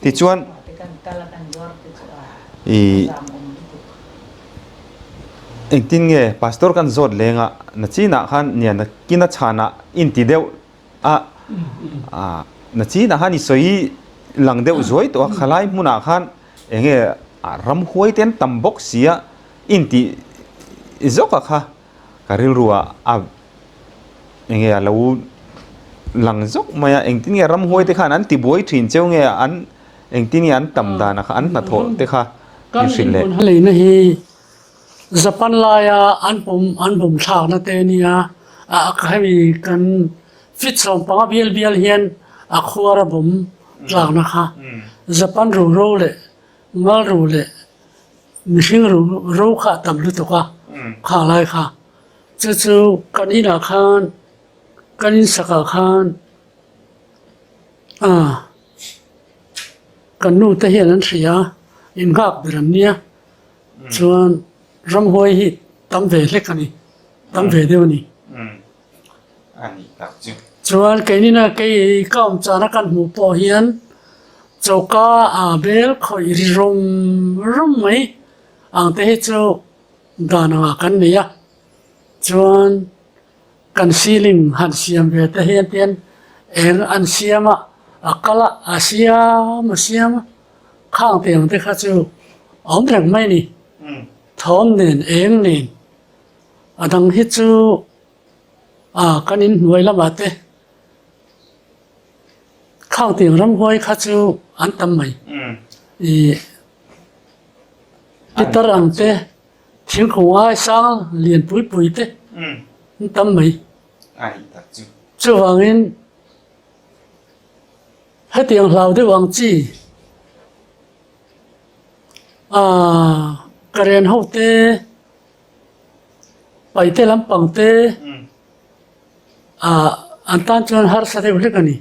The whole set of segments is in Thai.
ที่ชวนเองตินเงพาสตอร์กันจดเลงอ่ะนัจีน่ะขันเนี่ยนักกินนัชานะอินติเดียวนัจีน่ะขันอิสวยหลังเดียวสวยตัวขลายมุนักขันเองรำหวยเต็นตัมบกเสียอินติจกอะค่ะการิลรัวเองเราหลังจกมาเองตินเงรำหวยเตะขันอันติบวยถิ่นเจ้าเงอันเองตินเงอันตัมดานะขันนัทโหเตะค่ะยูสิเลเลยนะฮีJapan laya an pum thak na te nia khami kan fit som pa bial hian a khuara bum tlak na kha Japan ro le ngal ro le mihing ro kha tam lu to kha lai kha chu kan ina khan kan in saka khan kan nu te hian an thria in gak biram nia chuan râm hôi hi tắm về lek ani tắm về đâu ni ani tak chu chuan cái này là cái cam cha na kan mu po hian choka bel khoi ri rom mai ang te chu dana kan nia chuan kan ceiling han siam ve te hian ten an siama akala siam khang te kha chu ong rang mai ni thom nen eng nen adang hi chu kanin nuai lama te khang tiang ram hoi kha chu an tam mai pitar ang te thing khong ai sang lian pui te an tam mai ai tak chu chu wangin ha tiang hlau de wang chi karen ho te pai te lampang te an tan chuan har sa te hlek ani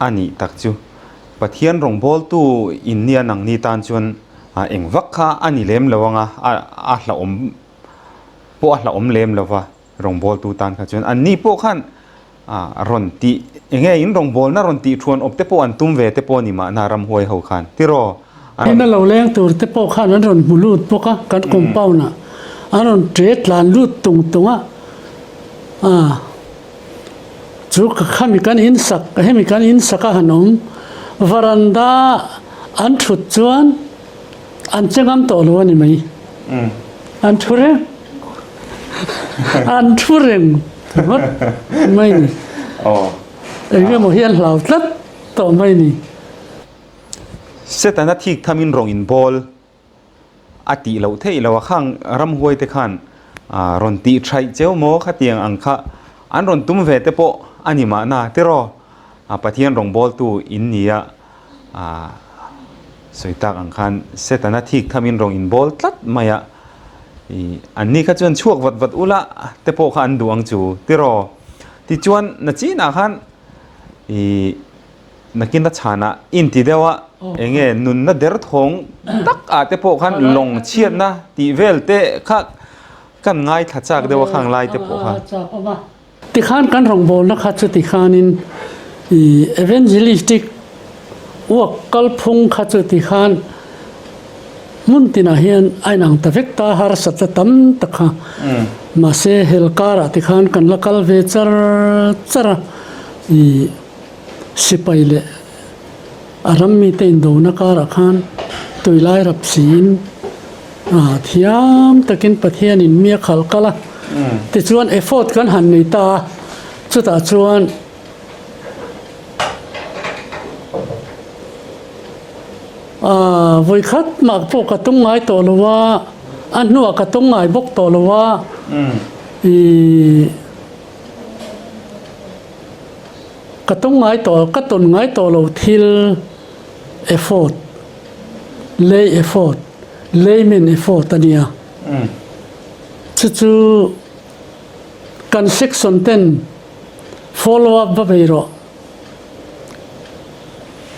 ani tak chu pathian rong bol tu innia nang ni tan chuan eng vak kha ani lem lawanga hla om po hla om lem lawa rong bol tu tan kha chuan an ni po khan ron ti enge in rong bol na ron ti thuan op te po an tum ve te po ni ma na ram hoi ho khan tiro ina lo leng tur te po khan an ron mulut po ka kan kompau na an ron tret lan lut tunga chu ka khami kan in sak hanom varanda an thut chuan an chengam to lo ni mai an thure mat mai ni enge mo hian hlau tlat to mai ni setana thik thamin rong in bol ati lo thei lo khang ram huai te khan ron ti thai cheu mo khatiang angkha an ron tum ve te po anima na te ro pathian rong bol tu in nia soitak angkhan setana thik thamin rong in bol tlat maya anni kha chuan chuak wat ula te po khan duang chu te ro ti chuan na chi na khan nakin na chana in ti dewa enge nun na der thong tak te po khan long chiat na ti vel te kha kan ngai tha chak dewa khang lai te po kha ti khan kan rong bol na kha chu ti khanin evangelistic work kal phung kha chu ti khan mun tina hian ainang ta vekta har sat tam takha ma se helkara ti khan kan lakal ve chara sipaile arammi te indo na kara khan toilai rap sin thiam takin pathian in mia khal kala ti chuan effort kan han nei ta chuta chuan voi khat mak po ka tung ngai to lowa an nuwa ka tung ngai bok to lowa ka tung ngai to ka ton ngai to lo thil effort layman effort ania chu kan section 10 follow up ba beiro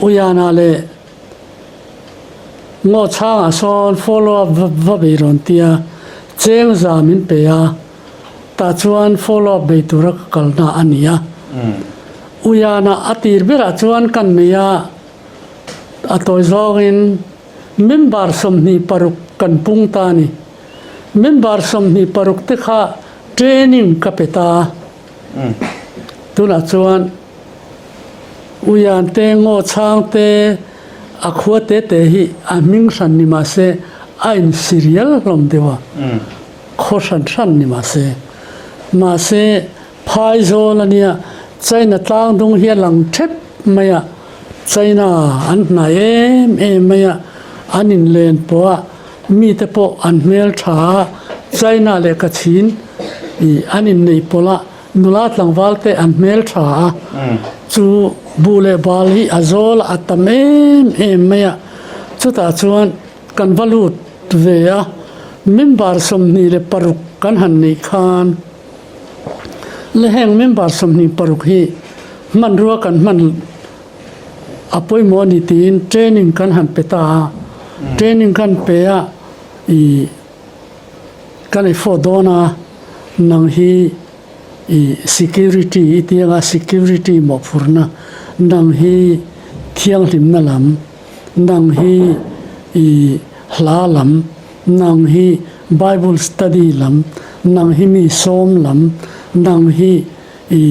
uyana le ngo chang son follow up va beron tia cheng zamin pe ya ta chuan follow up be tur kalna ania uyana atir bera chuan kan nia atoi zongin member somni paruk kan pungta ni member somni paruk te kha training kapeta tuna chuan uyan te ngo chang te akhua te hi aming san ni ma se ain serial rom dewa khosan san ni ma se phai zol ania chaina tlang dung hi lang thep maya chaina an na maya anin len po mi te po an mel tha chaina le ka chin I anin nei pola nula tlangwal te an mel tha chu bule bal hi azol atam maya chuta chuan kan valut ve a member somni le paruk kan han nei khan le heng member somni paruk hi man ruwa kan man apoi mo ni tin training kan han peta training kan pe a I kan I fodona nang hi I security itianga security mo phurna nang hi thiang lim na lam nang hi I hla lam nang hi bible study lam nang hi mi som lam nang hi I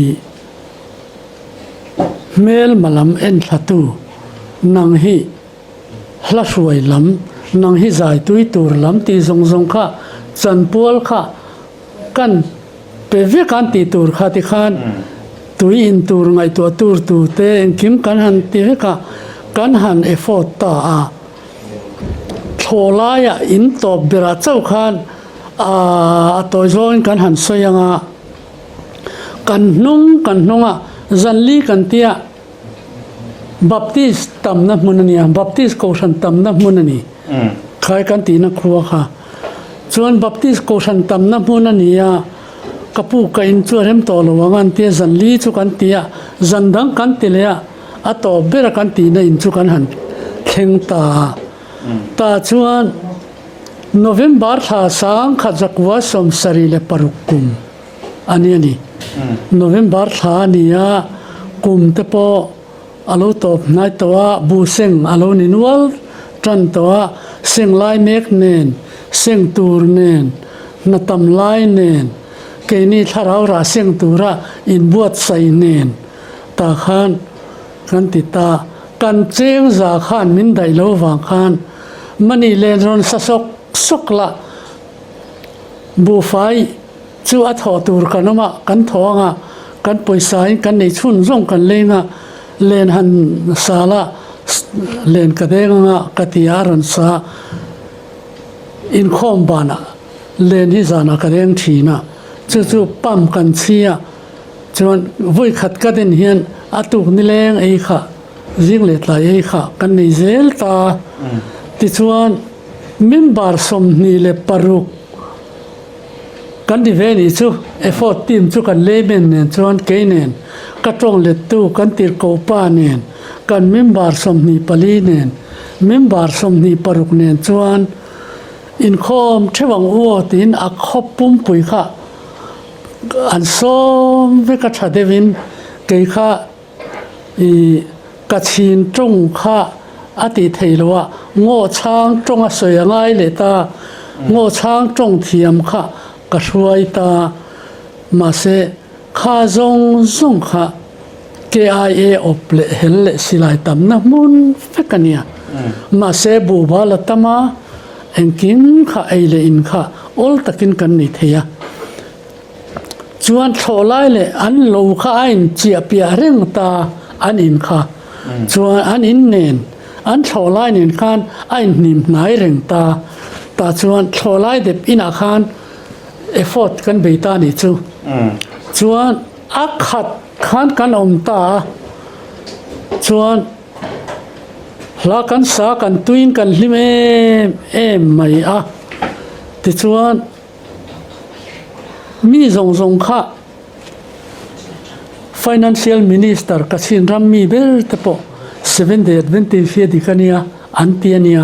mel malam en thatu nang hi hla suai lam nang hi zai tui tur lam ti zong zong kha chan pual kha kan pe ve kan ti tur kha ti khan tui in tur ngai to tur tu te en kim kan han ti ve ka kan han effort ta a thola ya in to bera chau khan a to zon kan han soyanga kan nunga zanli kan tia baptist tam na munania baptist ko san tam na munani khai kan ti na khuwa kha chuan baptist ko san tam na munania kapu ka in chu rem to lo wangan te zanli chu kan tia zandang kan tilea a to bera kan ti na in chu kan han theng ta chuan november tha sang kha jakwa som sari le parukum ani november tha nia kum te po alo top nai towa bu seng alo ninwal tran towa seng lai mek nen seng tur nen na tam lai nen ke ni tharau ra seng tura in buat sai nen ta khan kan ti ta kan cheng za khan min dai lo wang khan mani len ron sa sokla bu fai chu a tho tur kanoma kan thonga kan poisa kan nei chun zong kan lenga len han sala len kadenga katiaran sa in khom bana len hi zana kadeng thina chu pam kan chia chuan voi khat ka den hian atuk ni leng ei kha jing le tla ei kha kan nei zel ta ti chuan member som ni le paruk kan di veni chu effort team chu kan leben nen chuan ke nen ka tong le tu kan tir ko pa nen kan member som ni pali nen member som ni paruk nen chuan in khom thewang u tin a khop pum pui kha an som ve ka tha devin ke kha I ka chin tong kha ati theilowa ngo chang tong a soya ngai le ta ngo chang tong thiam kha ka hruai ta ma se kha zong kha KIA op le hel le silai tam na mun fekania ma se bu bala tama engkin kha eile in kha ol takin kan ni theya chuan tholai le an lo kha ain chia pia reng ta an in kha chuan an in nen an tholai nen khan ain nim nai reng ta chuan tholai dep ina khan effort kan beita ni chu chuan a khat khan kan om ta chuan hla kan sa kan tuin kan hlim em mai a ti chuan mi zong kha financial minister ka chin ram mi ber te po 7 day adventist fe dikania antiania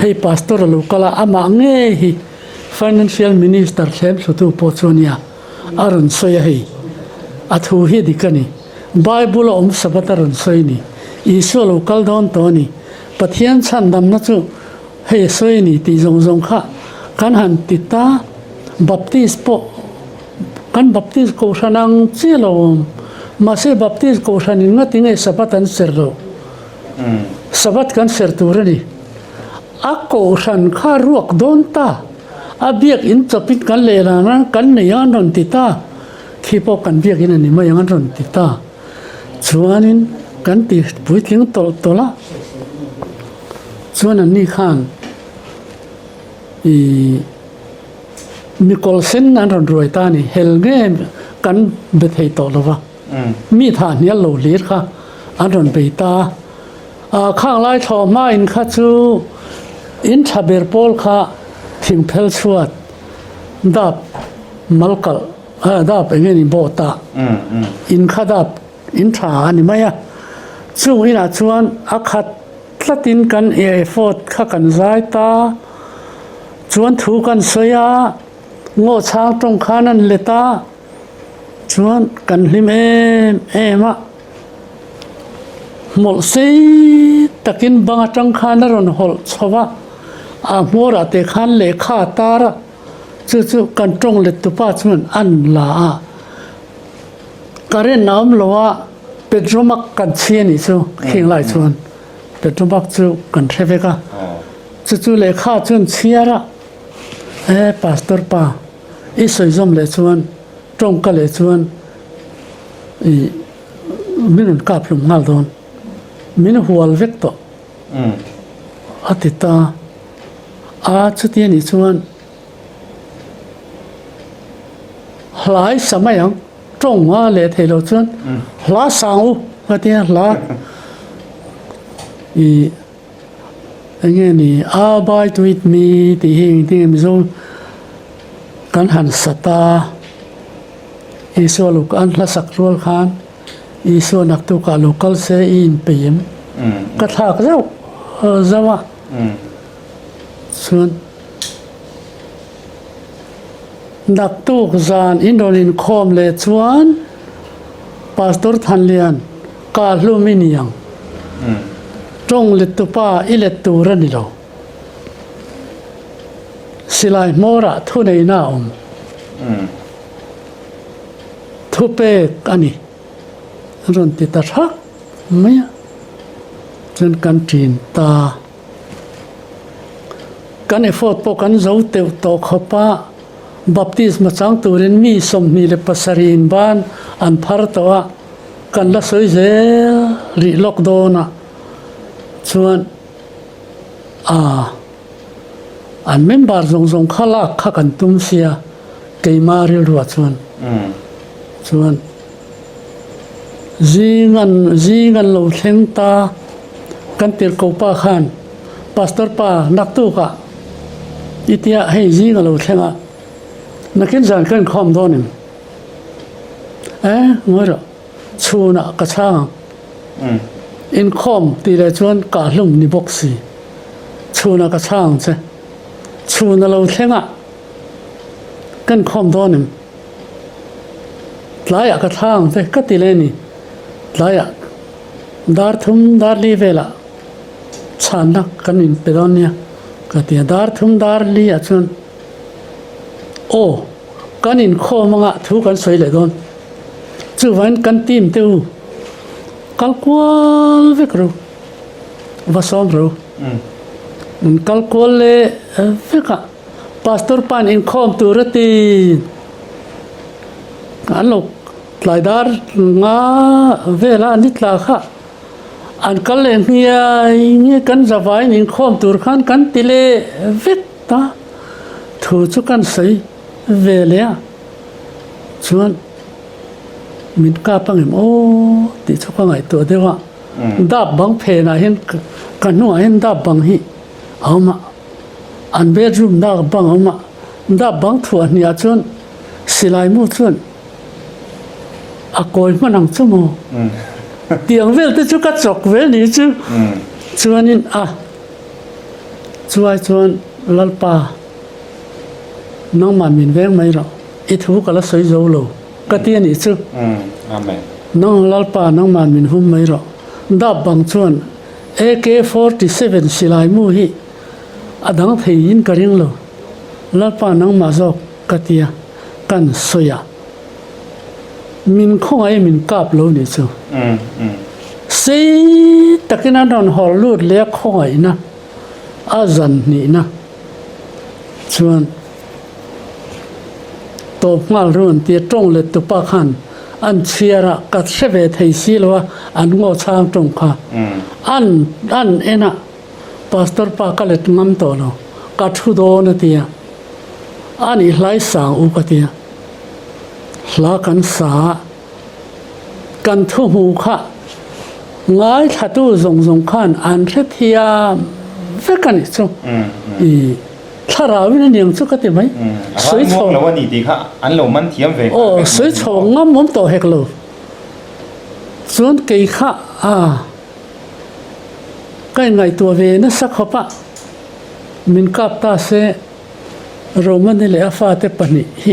hei pastor lokala ama nge hi financial minister thlem sutu po chonia aron soya hei athu hi dikani Bible om sabataron soi ni isu local don to ni pathian chan dam na chu he soi ni ti zong zong kha kan han ti ta baptist po kan baptist ko sanang chilo ma se baptist ko sanin ngati nge sabatan serlo sabat kan ser turani ako san kha ruak don ta abiak in chapit kan le na kan ne yan ron ti ta khipo kan biak in ani ma yang ron ti ta chuanin kan ti pui tling tol tola chuan an ni khan i mi kol sen an ron roi ta ni hel nge kan be thei to lova mi tha nia lo lir kha an ron be ta khang lai tho ma in kha chu in thaber pol kha thing phel chuat dap malkal dap engeni bota in kha dap in tha ani maya chu ina chuan akhat tlatin kan effort kha kan zai ta chuan thu kan soya ngo chang tong khanan leta chuan kan hlim em a mol sei takin banga tang khana ron hol chowa a mora te khan le kha tara chu kan tong le tu pa chuan an la karen nam lowa petromak kan chiani chu khing lai chuan petromak chu kan theveka chu le kha chuan chiara pastor pa i soi zom le chuan tong ka le chuan i minun ka plum ngal don min hual vek to atita chu ti ni chuan hlai samayang tong ma le thelo chuan hla sang ka ti hla i ange ni abide with me ti hing ti mi zo kan han sata iso luk an hla sak rol khan iso nak tu ka local se in pem ka thak zau zawa chuan nak tu zan indolin khom le chuan pastor than lian ka hluminiang tong le tu pa i le tu ra ni lo silai mora thu nei na thu pe ani ron ti ta thak maya chen kan tin ta kan effort po kan zo te to khopa baptism chang turin mi som ni le pasarin ban an phar towa kan la soi ze ri lockdown a chuan an member zong zong khala kha kan tum sia keimari ruwa chuan zingan lo thleng ta kan tir ko pa khan pastor pa nak tu ka itia hei zingan lo thlenga nakin zan kan khom donim ngoro chuna ka chang in khom ti le chuan ka hlum ni boxi chuna ka chang che chuna lo thlenga kan khom donim tlaya ka thang te ka ti le ni tlaya dar thum dar li vela chana kan in pedonia ka ti dar thum dar li a chun kan in kho manga thu kan soi le don chu van kan tim teu kal kwal vek ro va som ro kal kwal le veka pastor pan in khom tu rati an lo tlai dar nga vela nitla kha an kal le nge kan zawai in khom tur khan kan tile vek ta thu chu kan sei vele chuan min ka pangem ti chu ka ngai to dewa dap bang phe na hin kan nu hin dap bang hi auma an bedroom da bang auma dap bang thu ania chuan silai mu chuan a koi manang chu mo tiang vel te chu ka chok vel ni chu chuanin chuan lalpa nang ma min veng mai ro i thu kala soi zo lo ka ti ani chu amen น้องลัลปาน้องมันมินหุ่มไม่หรอกดับบางส่วน AK-47 สิลายมูฮีอดังเทียนกระริงโลลัลปาน้องมาจอกกะเตียกันสวยมินคงไอมินกาบโลนี่จูสิตะกินนอนฮอลลูดเลี้ยคงไอนะอาจันนี่นะส่วนตบงารุ่นเตียตรงเลยตุปะขันอันเชียระกัดเสวไทยสิลวะอันงอช้างตรงค่ะอันเอ็นะพาสตอร์ปากเล็ดงำตัวเรากัดทุโดนเตียอันอีหลายสางอุกเตียลากันสากันทุหูค่ะง่ายถ้าตู้ส่งขันอันเทียเวกันอีกจ้ะถ้าเราไม่ได้ยังสุกติไหมสวยชงแล้วว่านี่ดีค่ะอันเรามันเทียมเวโอ้สวยชงงั้นผมต่อเหกโลส่วนกี่ข้าก็ยังไงตัวเวนัสักขบะมินกับตาเสโรมันนี่แหละฟ้าเตปนิฮิ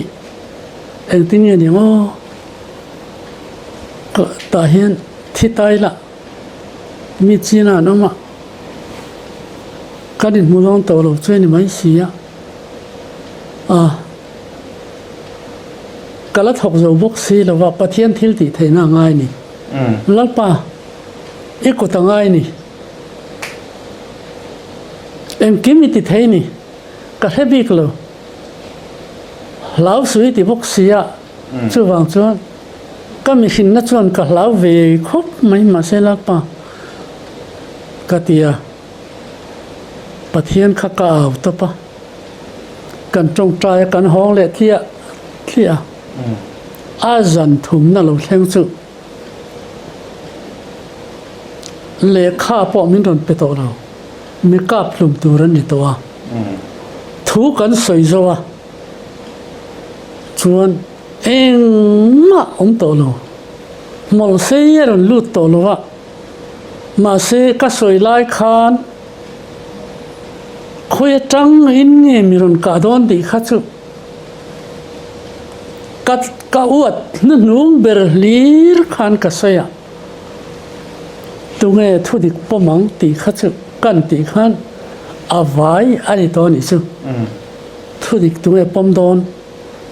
เอ็งที่นี่เนี่ยโอ้ก็ตาเห็นที่ตายละมีจีน่าน้องมากันดินมูลองตัวเราช่วยนี่ไม่เสียกะละถกโจบุกสีแล้วว่าประเทศทิลติไทยน่าง่ายนี่ลัลปาอีกก็ต่างง่ายนี่เอ็มกิมติไทยนี่กะเทบิกเลยลาวสวยติบุกเสียช่วงจวนก็มีหินนัดจวนกับลาวเวครบไม่มาเสียลัลปากะเตียปะเทียนข้ากาวตปะกันจงใจกันห้องเละเที่ยอาจันถุมนั่นเราเข่งสุเลขาปอมินโดนไปตัวเรามีกาบลุมตัวรันนี่ตัวถูกันสวยจัวชวนเองมาตัวเรามอลเซียรันลุดตัวเราว่ามาเซก็สวยลายคานคุยจังอินเนี่ยมีรุนกาดอนดีขัดสุกัดกาอวดนั่นนุ่งเบรลีร์ขันกษยะตุงเอทุดิกปมังตีขัดสุกันตีขันอาวายอันนี้ตอนนี้สุทุดิกตุงเอปมดอน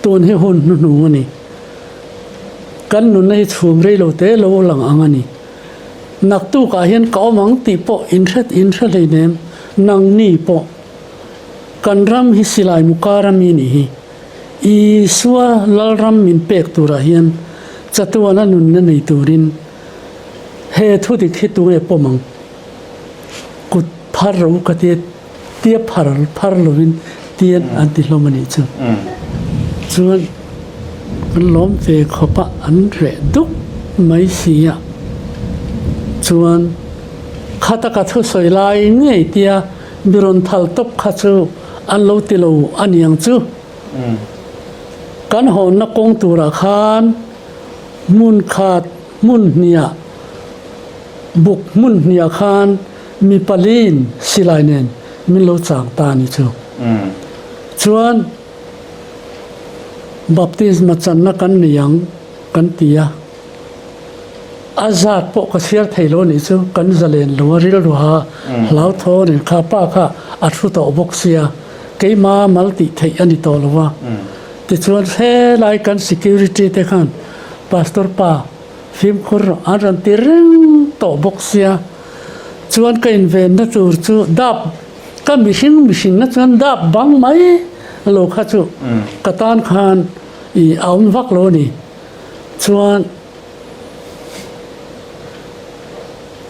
ตัวนี้หุ่นนุ่งนี่กันนุ่นในช่วงเรียลเตโลหลังอังนี่นักตู้กาเห็นก้ามังตีปออินเทอร์เลยเนี่ยนังนี่ปอกันรำฮิสิลายมุการามินี่อีสัวลลรำมินเป็กตัวระเฮียนจัตุวันนุนนั่นในตัวรินเฮทุดิขิตัวเอปมังกุดพารุกเตียเตียพาร์ลวินเตียนอันติลมันนี่จ้ะส่วนมันล้มเฟขปะอันเรดุกไม่เสียส่วนข้าตะกัดสวยลายเงี้ยเตียบิรอนทัลตบข้าจูอันโลติโลอันยังจูกันหอนนักกงตุระคานมุนขาดมุนเนียบุกมุนเนียคานมีปลีนสิลายเนนมิโลจางตานิจูส่วนบัพติสมาจันนักกันเนียงกันเตียอาซาดปกเสียไทยโลนี่จูกันจะเล่นลัวริลรัวลาวโทนี่ข้าป้าข้าอัดฟุตอบุกเสียเกี่ยมามัลติไทยอันนี้ตัวลัวแต่ส่วนเฮลายกัน security เตขันพาสตอร์ป้าฟิล์มคุรอันรันติเร่งตัวบุกเสียส่วนกันเวนนัดจูดับก็มิชินนัดส่วนดับบังไหมโลกข้าจูกตันขันอีเอาวักโลนี่ส่วน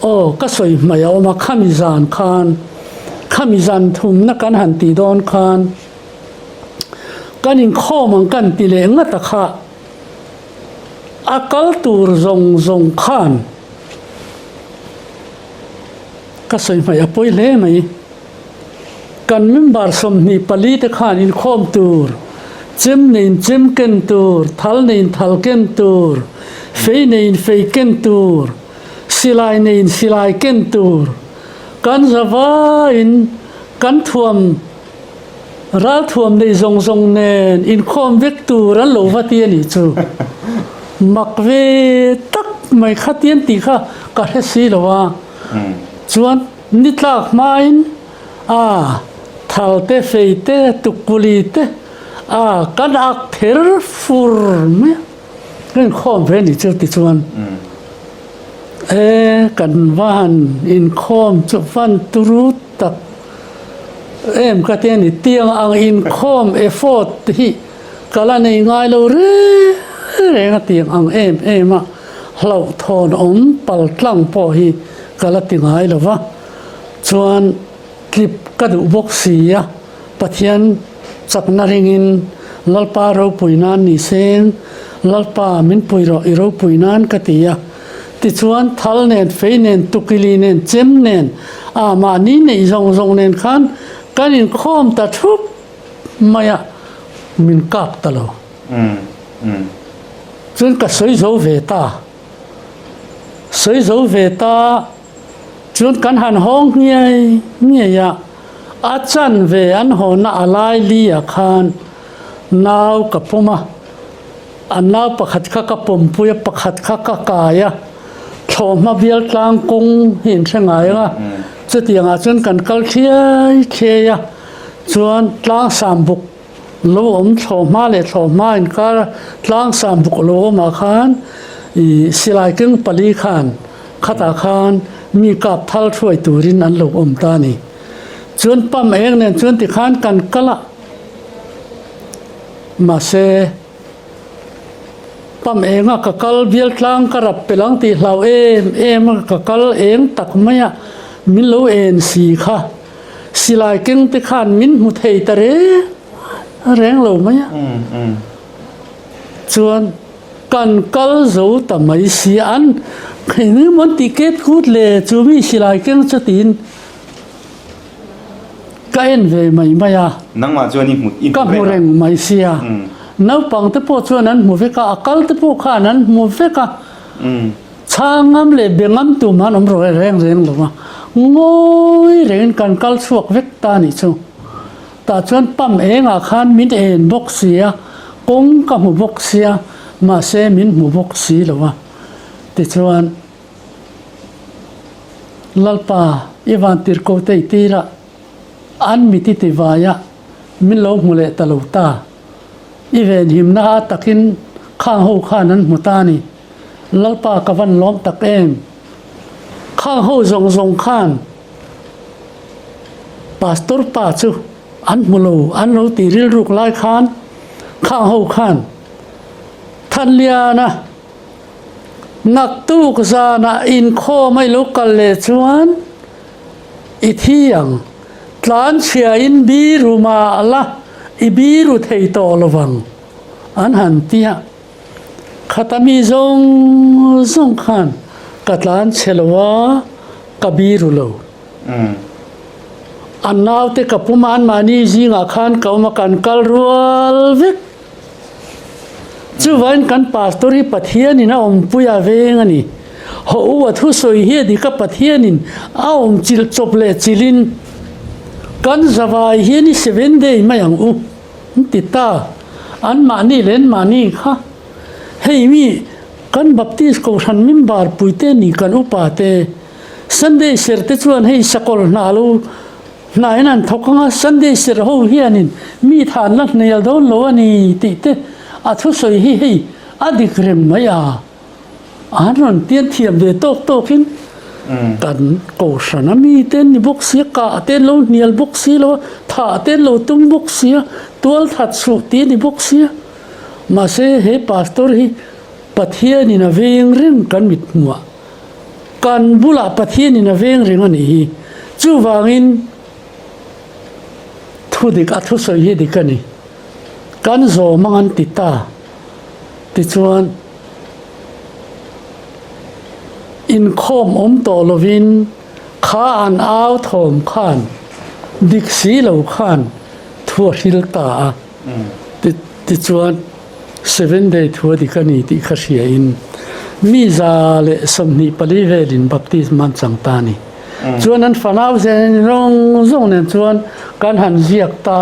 โอ้ก็สวยไม่เอามาข้ามิจานคานข้ามิจานทุ่มนักการหันตีดอนคานกันยิงข้อมันกันตีเลงตะขาอากาศตูรจงคานก็สวยไม่เอาป่วยเล่ไหมกันมิบาร์สมนีปลีตะขานอินข้อมตูรจิมนินจิมเกนตูรทัลนินทัลเกนตูรเฟยนินเฟยเกนตูรสิลายนินสิลายเกนตูรกันจะว่าอินกันท่วมรัฐท่วมในทรงเนนอินคอมเวกตูรันโลวาเตียนิจูมักเวตัก mai khatian ti kha ka he si lowa chuan nitlak main thal te fei te tukuli te kan ak ther fur me ren khom ve ni chu ti chuan kan van in khom chu van turut tak em ka te ni tiang ang in khom effort hi kala nei ngai lo re nga tiang ang em a hlo thon pal tlang po hi kala ti ngai lo wa chuan clip ka du bok sia pathian chakna ringin lalpa ro puinan ni seng lalpa min puiro iro puinan ka tia ti chuan thal nen fei nen tukili nen chem nen ma ni nei zong nen khan kanin khom ta thup maya min kap ta lo chuan ka soi zo ve ta chuan kan han hong nge ya achan ve an hona alai li a khan naw ka puma annaw pakhat kha ka pom puya pakhat kha ka kaya thoma bial tlang kong hin thengai nga chutianga chun kan kal khia chuan tlang sambuk lo thoma le thoma in ka tlang sambuk lo ma khan silai keng pali khan khata khan mi kap thal throi turin an lo ta ni chuan pam eng nen chuan ti khan kan kala ma se pam enga ka kal bial tlang ka rap pelang ti hlau em ka kal eng tak maya min lo en si kha silai keng ti khan min mu thei ta reng lo maya chuan kan kal zo ta mai si an khini mon ticket khut le chu mi silai keng chatin ka en ve mai maya nang ma chuan in ka mu reng mai sia nau pang te po chuan an mu ve ka akal te po khan an mu ve ka changam le bengam tu man om ro reng lo ma ngoi ren kan kal chuak vek ta ni chu ta chuan pam enga khan min en box sia kong ka mu box sia ma se min mu box si lo wa ti chuan lalpa iwan tir ko te tira an miti ti vaya min lo mule talota even himna takin khang ho khanan mutani lalpa kawan lom tak em khang ho zong khan pastor pa chu an mulo an lo ti ril ruk lai khan khang ho khan than liana nak tu ka na in kho mai lo kal le chuan i thiang tlan chia in biru ma ala i biru thei to lowang an han tia khatami zong khan katlan chelwa kabiru lo annaw te kapuman mani jinga khan kauma kan kal rual vek chuwan kan pastori pathian ina puya veng ani ho wa thu soi hi di ka pathian in chil chople chilin kan zawai hi ni 7 day mayang tita an mani len mani kha hei mi kan baptist ko than min bar puite ni kan upate sunday serte chuan hei sakol na lo nainan thokanga sunday ser ho hianin mi than la nel don lo ani ti te athu soi hi hei adikrem maya anon tian thiam de tok hin kan ko sanami ten ni box sia ka ten lo nial box si lo tha ten lo tum box sia tol that su ti ni box sia ma se he pastor hi pathian ni na veng ring kan mit muwa kan bula pathian ni na veng ring ani hi chu wangin thu dik athu soi hi dikani kan zo mangan tita ti chuan in khom to lovin kha an aw thom khan dik si lo khan thua hil ta ti chuan 7 day thua dikani ti khashia in mi za le samni pali velin baptism man changtani chuan an fanaw zen rong zong nen chuan kan han ziak ta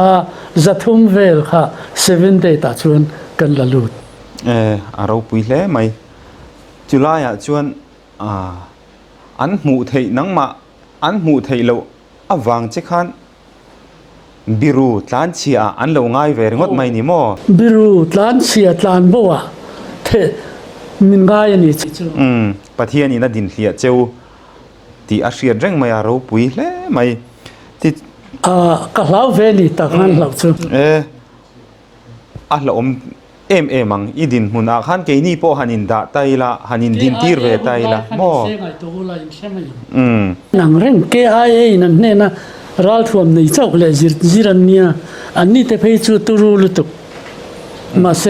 zathum vel kha 7 day ta chuan kan la lut aro pui hle mai จุลายชวนอันหมู่ไทยนังมาอันหมู่ไทยเราอวังเจ้าขันบิรูตานเชียอันเราง่ายเวรงดไม่นิโม บิรูตลานเสียตลานบัวเทมินง่ายนี่จู ปะเทียนี่นะดินเลียเจ้าที่อาเซียนเร่งไม่รู้ปุยเล่ไม่ที่ ก็เล่าเวลีตะกันเล่าจู เรามังอีดินมุนอาขันเกนี่พอหันินดาไตละหันินดินทีร์เวไตละโมหนังเร่งเกไอนั่นเนี่ยนะรัลทวมในเจ้าเลยจิรันเนี่ยอันนี้แต่เพยจูตุรูลุตุกมาเซ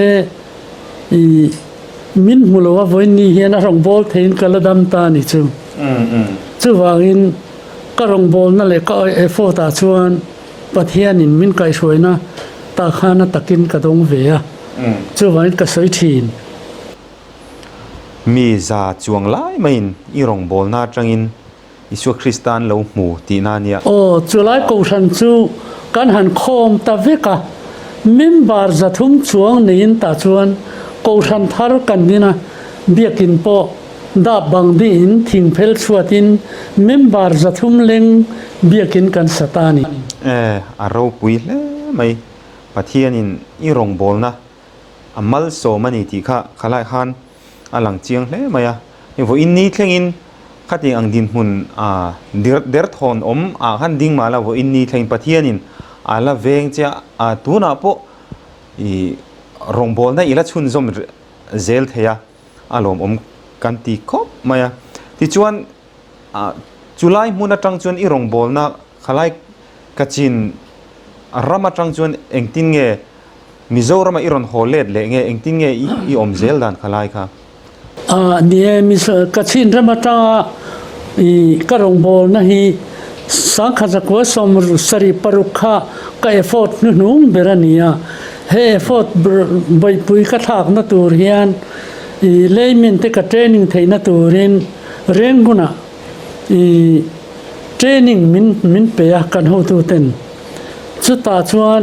มินมุลว่าวันนี้เห็นรองบอลเทนกระดัมตานี่จูจูว่าอินก็รองบอลนั่นแหละก็เอฟโฟตาชวนประเทศนินมินไกสวยนะตาขานะตะกินกระดงเวียจูว่าอินก็สวยทีนมีซาจวงไล่ไม่อินอีรองบอลน่าจังอินอิสวคริสตานเราหมู่ตีนานียโอ้จุไลกูชันจูกันหันโคมตะเวกะมิมบาร์จะทุ่มชวงนินตาชวนกูชันทารกันนี่นะเบียกินโปดาบังดินทิ้งเพลชวตินมิมบาร์จะทุ่มเล็งเบียกินกันสตานีเราปุยเล่ไม่ปะเทียนินอีรองบอลนะมัลโซมันนี่ที่ข้าไล่ขันหลังเจียงเล่ไม่นี่ว่าอินนี่เท่งอินขัดยังดินหุ่นเดือดทนขันดิ่งมาแล้วว่าอินนี่เท่งปะเทียนินละเวงเจ้าตัวน่ะพอรองบอลนะอีละชุนซอมเซลเทียลมกันตีคบมาที่ชวนจุลัยมุนจังชวนอีรองบอลนะขลายกัจจินรามาจังชวนเองติงเงมิโซรามาอีรอนโฮเลดเลงเองติงเงอีเซลดันขลายค่ะเนี่ยมิสกัจจินรามาจังกรองบอลนะฮีสังขารกวสมรุสรีปรุขะก็เอฟอร์ตนุ่งเบรเนียเฮเอฟอร์ตใบปุยกระถางนัตูเรียนเลมินเตกเทรนนิ่งไทยนัตูเรียนเรียนกุนะเทรนนิ่งมินเปียกันหูตูเต็นสุดท้ายชวน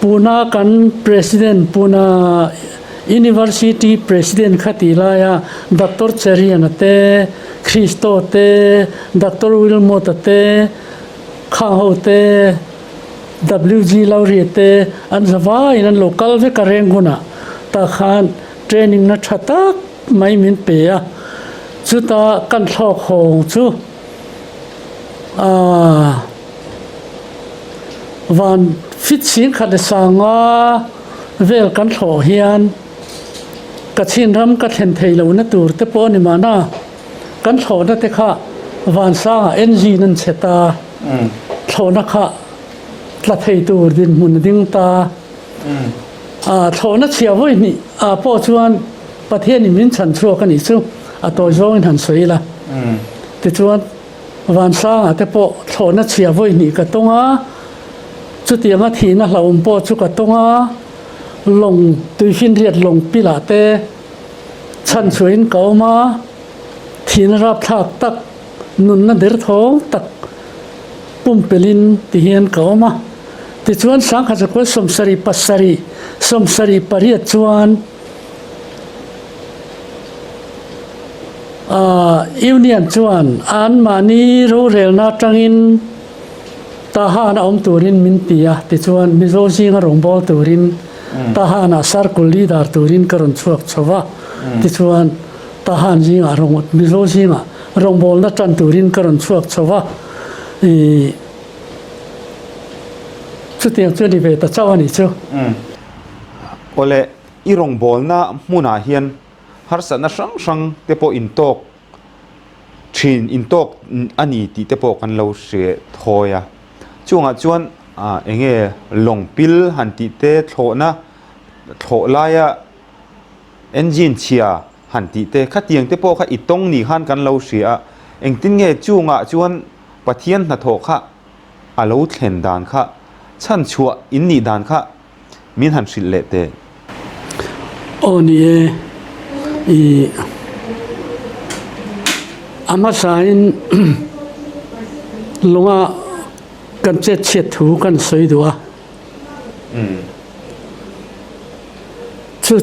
ปูนากันประธานปูนา University President ขัติลายดรเชรียนเต้คริสโตเต้ดรวิลโมตเต้ข้าวเต้ WG ลาวรีเต้อันสบายนั่น local เวกเรงกุนะตาขานเทรนนิ่งนัดชัตักไม่มินเปียสุดท้ายกันทอกของชูวันฟิตสิงขัดสังอาเวลกันโถเฮียนกัชินรำกัดเห็นเทลวนตูร์เตปอนิมานากันโถนั่นเตค่ะวันสร้างเอ็นจีนั่นเชตาโถนักค่ะละเทตูร์ดินมุนดิงตาโถนักเชียวไว้นี่พอชวนประเทศนี้มินฉันชัวกันอีกซึ่งตัวโจงหันสวยละแต่ชวนวันสร้างเตปอโถนักเชียวไว้นี่ก็ต้องจุดเดียงทีนะเราปอจุกตงลงตุยฟินเรียดลงปิลาเตฉันสวยเก่ามาทีนรับทักตักนุนนั่นเดือดท้องตักปุ่มเปลินที่เห็นเก่ามาที่ชวนสังขารก็สมสรีปัสสรีสมสรีปริยชวนอิวเนียนชวนอันมานีรู้เรลนาจังอินตาหานาตูรินมินตียติชวนมิโซซิงรองบอลตูรินตาหานาสาร์กุลีดาร์ตูรินกรณชวกชวะติชวนตาหานจิงรองมิโซซิงรองบอลนัดจันตูรินกรณชวกชวะชุดเดียวชุดนี้เป็นตาเจ้าอันนี้เจ้าโอเลอีรองบอลน่ะมุนาเฮียนฮาร์สันน่ะสังเตปอินโตกชินอินโตกอันนี้ที่เตปกันเราเสียทอยช่วงจวนเองลงพิลหันติเตโถนะโถลายเอนจินเชียหันติเตขัดยังเตปขัดอิตงนี่หันกันเราเสียเองติงช่วงจวนปะเทียนนะโถค่ะเราเห็นดานค่ะฉันชัวอินนี่ดานค่ะมินหันสิเลเตโอ้นี่อามาสายลงกันเช็ดถูกันสวยตัวจู่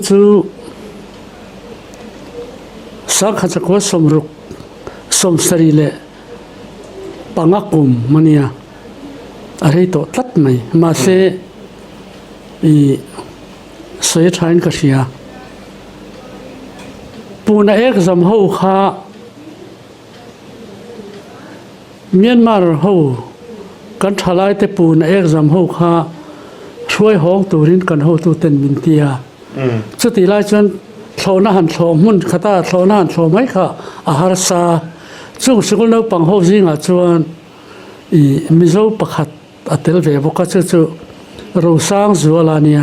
สังขจักรสมรุกสมสรีเลปังกุมมันเนี่ยอะไรตัวตัดไหมมาเสอีสวยทานกษียปูนเอกจำหูข้าเมียนมาร์หูกันทลายแต่ปูนเอกจำหูข้าช่วยห้องตูรินกันหูตูเต็นมินเตียสุดที่ไล่จนโซน่าหันโซมุนขตาโซน่าหันโซไม่ค่ะอาหารซาช่วงสกุลนักปังหูจิงอ่ะจวนอีมิโซปะขัดอัตเลเวบก็จะเราสร้างจัวลานีย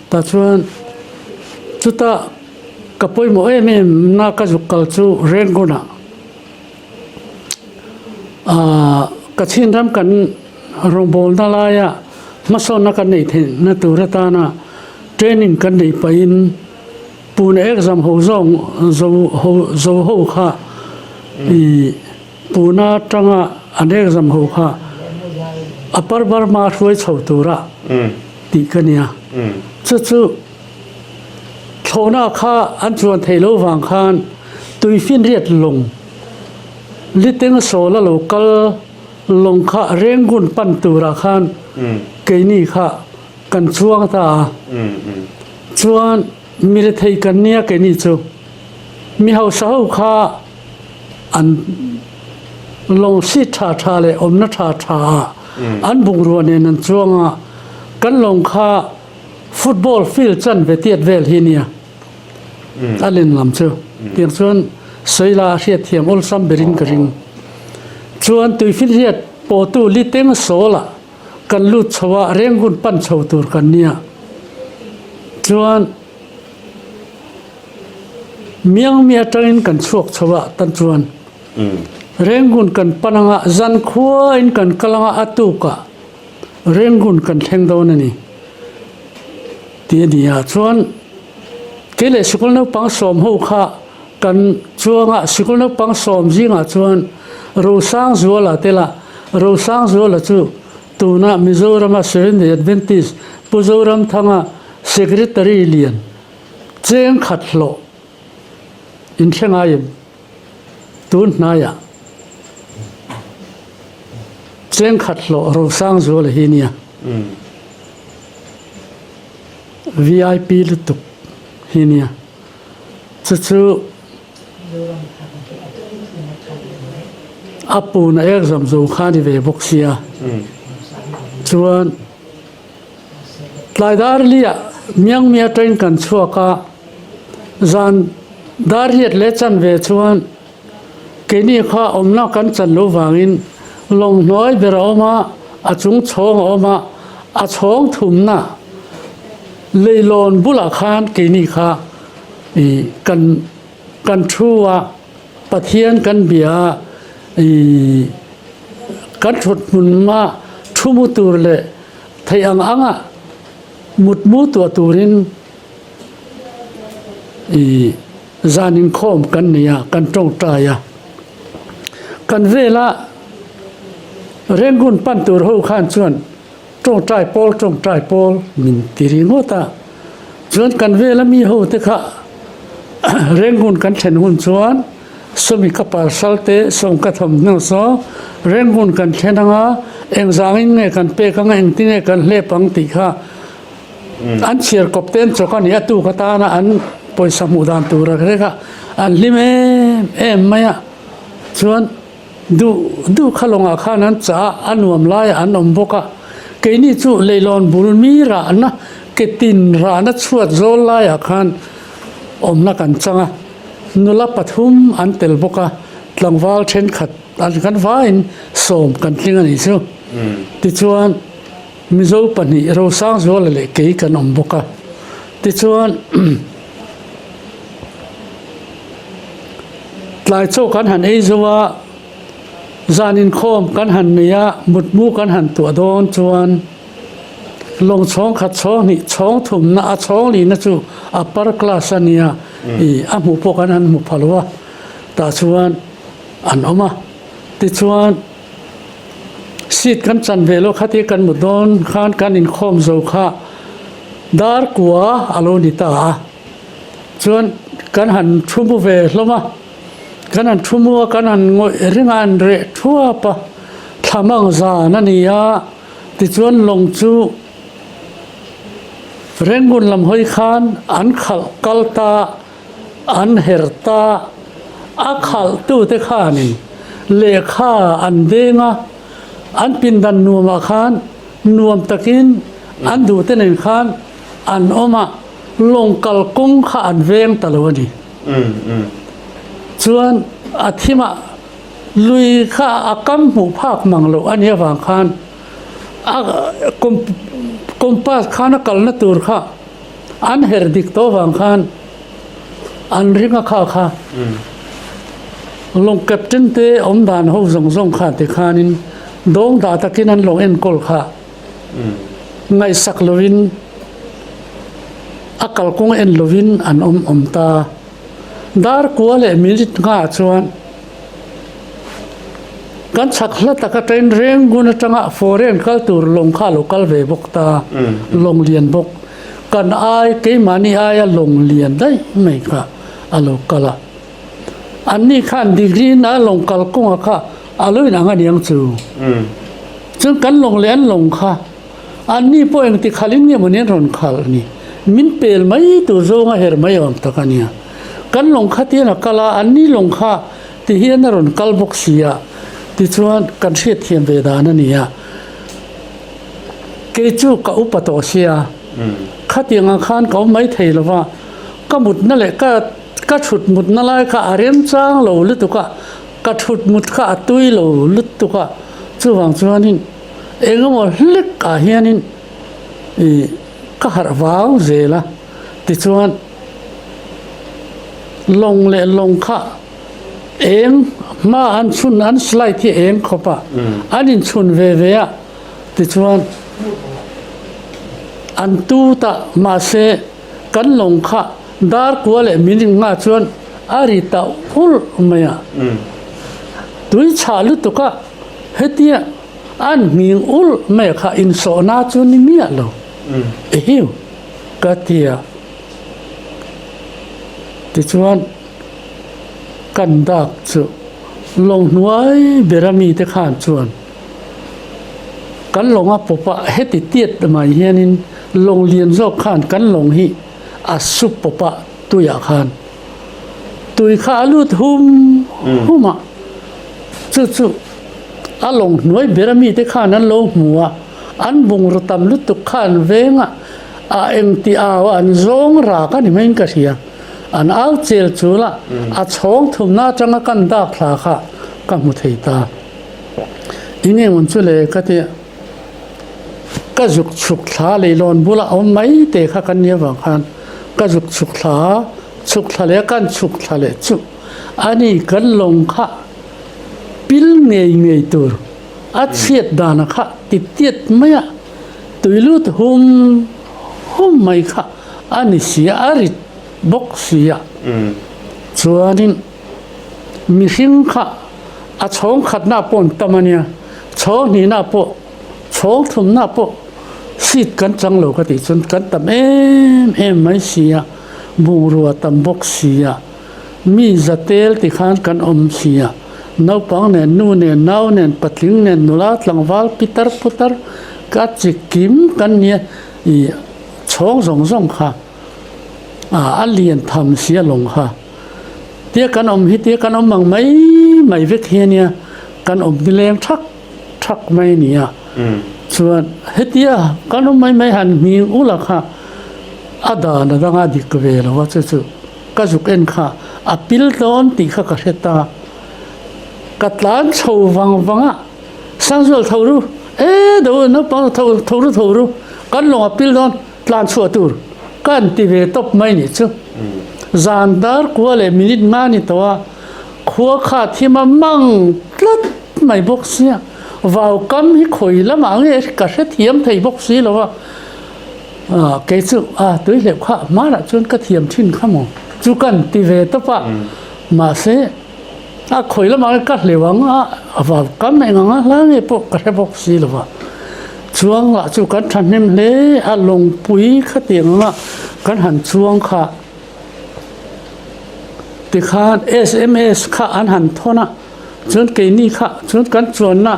แต่ชวนจุดตะกับปุยโมเอมีนักจุกกัลจูเร่งกุนะกัชินรำกันรองบอลนาลายะมาสอนนักกันในถิ่นนัตุรตานะเทรนนิ่งกันในไปอินปูนเอกซัมหูซองโซหูค่ะปูนาจังอันเอกซัมหูค่ะอปาร์บาร์มาช่วยชาวตัวระตีกันเนี่ยจู่ๆโชน่าข้าอันชวนเทโลวังคานตุยฟินเรียดลงลิเตงโซลาโลกัลลงข้าเร่งกุนปันตัวระคานเกนี่ข้ากันช่วงตาชวนมีเทกันเนี่ยเกนี่จู่มีเฮาสาวข้าอันลงสิทธาเลยอมนัทธาอันบุงรัวเนี่ยนั่นช่วงกันลงข้าฟุตบอลฟิลจันเวทีเวลฮีเนียอันเล่นลำเชื่อเพียงส่วนสวยลาเทียเทียมอลซัมเบรินกริงส่วนตุยฟิลเทียโปตูลิเตงโซละกันลุดชวะเร่งกุนปั้นชาวตัวกันเนี่ยส่วนเมียงเมียจังกันชวกชวะตันส่วนเร่งกุนกันปนังะจันขวอินกันกลังะอตุกะเร่งกุนกันแทงดาวนั่นนี่ที่นี่ส่วนเกลสกุลนักปังสอมหูข้ากันช่วงสกุลนักปังสอมจิงส่วนเราสร้างจัวละเตละเราสร้างจัวละจู่ตัวน่ะมิโซรัมเซเว่นเดดเวนติสปุโซรัมทั้งเซกเรตารีเลียนเจงขัดโลอินเชงไอมตุนนายะเจงขัดโลเราสร้างจัวละฮีเนียVIP ลุตุกฮีเนียจู่อัปปูนเอกซัมซูข้าดิเวบกเซียชวนลายดาร์เลียเมียงเมียเทรนกันชัวกะจันดาร์เลียเลจันเวชวนเกนี่ข้าอมนักกันจันโลวางินลงน้อยเบรอมาอาจุงชงออกมาอาชงถุมน่ะเลยลอนบุลาคานเกนี่ข้ากันชัวปะเทียนกันเบียกันฉุดมุนมาทุ่มตัวเลยไทยอังมุดมูตัวตูรินจานินคอมกันเนี่ยกันตรงใจกันเวลาเร่งกุนปั้นตัวหูข้านชวนตรงใจโปลมินติริงโงตาชวนกันเวลามีหูเตค่ะเร่งกุนกันเช่นหุ่นชวนสมิกปาสัลเตสมกทมเนื้อสอเร่งกุนกันเช่นงาเอ็งจางอินเงกันเปกังเอ็งติเงกันเล่ปังติค่ะอันเชียร์กบเต้นจกันเนี่ยตู้กตานะอันปอยสมุดานตัวรักเรค่ะอันลิเมไม่อะชวนดูขลงอาคานั้นจ้าอันวมลายอันอมบกะเกนี่จู่เลยลอนบุลมีรานะเกตินรานะชวดโซลายอาคารอมนักกันจังนุลปัทุมอันเตลบกะหลังวาลเช่นขัดอันกันวาอินสมกันทิ้งอันนี้จู่ติชวนมิโซปนีเราสร้างโซลเลยเกยกันอมบกะติชวนหลายโจกันหันเอซว่าจานินคอมกันหันเนียมุดมูกันหันตัวโดนชวนลงช่องขัดช่องนี่ช่องถุ่มนะช่องนี่นะจู่อัปปาร์คลาสเนียอาหมูพวกกันหันหมูพลัวตาชวนอันออกมาติชวนสิทธิ์กันจันเวโลขัดกันมุดโดนขานกันอินคอมโจค่ะดาร์กัวอโลนิตาชวน กันหันชุมเวลมากันหันชุมวัวกันหันงอยเรื่องอันเรทั่วปะทำมังซานั่นนี่ยาติจวนลงจูเร่งกุนลำหอยคานอันขัลกัลตาอันเฮรตาอักขัลตู้เตขานินเลขาอันเดงะอันปินดันนัวมาคานนัวมตะกินอันดูเตนินคานอันอมาลงกัลกุงข้าอันเวงตลอดีส่วนอาทิมาลุยข้าอากัมหูภาคมังโลอันนี้ฟังคานกุมปัสขานกัลนตูร์ข้าอันเฮรดิกโตฟังคานอันริงข้าข้าลงเก็บจินเตอมดานหูซงข้าติขานินดงดาตะกินันลงเอ็นกอลข้าไงสักลวินอากาศคงเอ็นลวินอันตาดาร์กัวเลมิริตง่าชวนกันสักละตะกะเทนเร่งกุนจังอ่ะฟอเรนคัลตูร์ลงข้าโลคัลเวบกตาลงเลียนบกกันไอเกมานีไอลงเลียนได้ไม่ค่ะอโลคัลอันนี้ขันดีกรีนะลงคัลกงอ่ะค่ะอโลยนังอันยังจูจึงกันลงเลียนลงค่ะอันนี้พวกเองที่ขัลิงเนี่ยมันเนี่ยรอนขัลนี่มินเปลไม่ตัวโจงเฮรไม่ยอมตะกันเนี่ยกันลงข้าที่นักลาอันนี้ลงข้าที่เฮียนรอนคัลบกเสียที่ชวนกันเชียเทียมเวดานั่นเนี่ยเกจูกับอุปโตเสียข้าที่งานขันเขาไม่เทลว่าก็หมุดนั่นแหละก็ฉุดหมุดนั่นแหละข้าอารียมจ้างเราลุตุก็ฉุดหมุดข้าตุยเราลุตุก็จู่วังจวนนี่เองก็มองเล็กอาเฮียนี่ก็หาว้าวเจละที่ชวนลงเละลงข้าเองมาอันชุนอันสไลที่เองเขาปะอันนี้ชุนเวะที่ชวนอันตูตะมาเสกันลงข้าดาร์กัวเลมินิงาชวนอาริตาอุลเมียตุยชาลุตุกะเฮตียอันมิงอุลเมียข้าอินโซนาชวนนิมีอะโลหิวกะเตียที่ชวนกันดักจูลงหน่วยเบรามีเตขานชวนกันลงอ่ะปปะเฮติเตียดมาเฮียนินลงเรียนโซขานกันลงฮิอาสุปปะตุยาขานตุยขาลุดหุมอ่ะจู่ๆอ่ะลงหน่วยเบรามีเตขานนั้นลงหัวอันบุงรตัมลุตุขานเวงอ่ะเอ็มตีอาว่าอันซงรากันนี่ไม่กระเทียอันเอาเจลจูละช่องทุ่มหน้าจังกันดาพลาค่ะก็มุทัยตาอีนี่มันจุเลยก็ที่ก็จุกฉุกลาเลยลอนบุละเอาไม่เตะกันเนี่ยบางครั้งก็จุกฉุกลาเลยกันฉุกลาเลยจุอันนี้กันลงค่ะปิลเงยตัวอัดเสียดดานะค่ะติดเตียดไม่อะตุยลุดหุมไม่ค่ะอันนี้เสียอาริบกเสียส่วนนี้มีสิ่งค่ะช่องขัดหน้าปนตะมันเนี่ยช่องนี้หน้าปนช่องทุ่มหน้าปนสิทธิ์กันจังโลกติจนกันตะเอ็มไม่เสียบูรัวตำบกเสียมีจะเตลติขานกันเสียน้าปังเนี่ยนู่นเนี่ยน้าเนี่ยปัดลิงเนี่ยนุลาตลังวัลปิตร์พุตร์กัดจิกิมกันเนี่ยช่องสองค่ะอันเลียนทำเสียลงค่ะเตี้ยกันฮิเตี้ยกันมังไม่เวกเฮียเนี่ยกันดิเลงทักไม่เนี่ยส่วนฮิเตี้ยกันไม่หันมีอุลค่ะอาดานดังอาดิกเวลว่าจะก็จุกเอ็นค่ะปิลตอนตีข้ากระเทตากัดล้านชาววังอ่ะสังส่วนเท่ารู้เดี๋ยวนับปังเท่ารู้กันลงปิลตอนล้านชัวตูร์กันที่เวทบไม่นี่จู่จานดาร์กัวเลมินิตมานี่ตัวขัวขาที่มามั่งลัดไม่บกเสียว่าวกำให้ข่อยละมังกระเทียมไทยบกเสียแล้วว่าเกจูตัวเล็กข้ามาละจนกระเทียมทิ้งข้ามจู่กันที่เวทบมาเสียข่อยละมังกัดเลวังว่าวกำไม่งังละเงี้ยพวกกระบกเสียแล้วว่าช่วงละจู่กันทันนิ่มเลยลงปุ๋ยขัดเตียงละกันหันช่วงค่ะ ติขาน SMS ค่ะอันหันทนะจนเกนี่ค่ะจนกันชวนนะ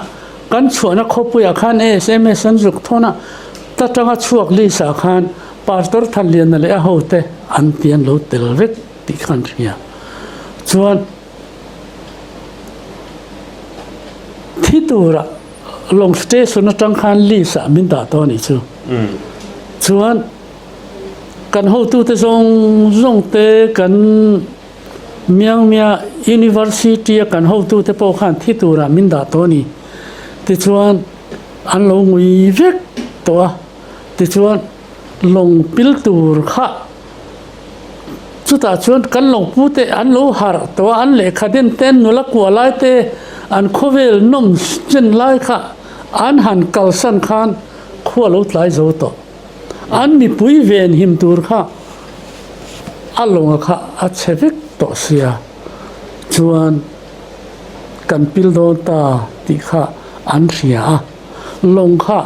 กันชวนนะคบปุยขาน SMS สันจุกทนะตัดจังชวกลิสาขานปาสตอร์ทันเลียนนั่นเลยเอาเตอันเตียนโลเตลเวกติขันเรียชวนที่ตัวลงสเตชันจังขันลิสามินดาตอนนี้ชวนกันหูตุเตจงเตกันเมียงUniversity กันหูตุเตปอขันที่ตัวมินดาตอนนี้ที่ชวนอันลงวิเวกตัวที่ชวนลงปิลตูร์ค่ะสุดท้ายชวนกันลงพูดเตอันโลหะตัวอันเล็กขัดเต้นนุลักวัวไล่เตอันโคเวลนมเจนไล่ค่ะอันหันกัลสันขันขั้วลุดไล่โจโตอันมีปุยเวนหิมตูร์ค่ะอันลงค่ะอัจเชวิกโตเสียชวนกันปิลโดตาติค่ะอันเสียลงค่ะ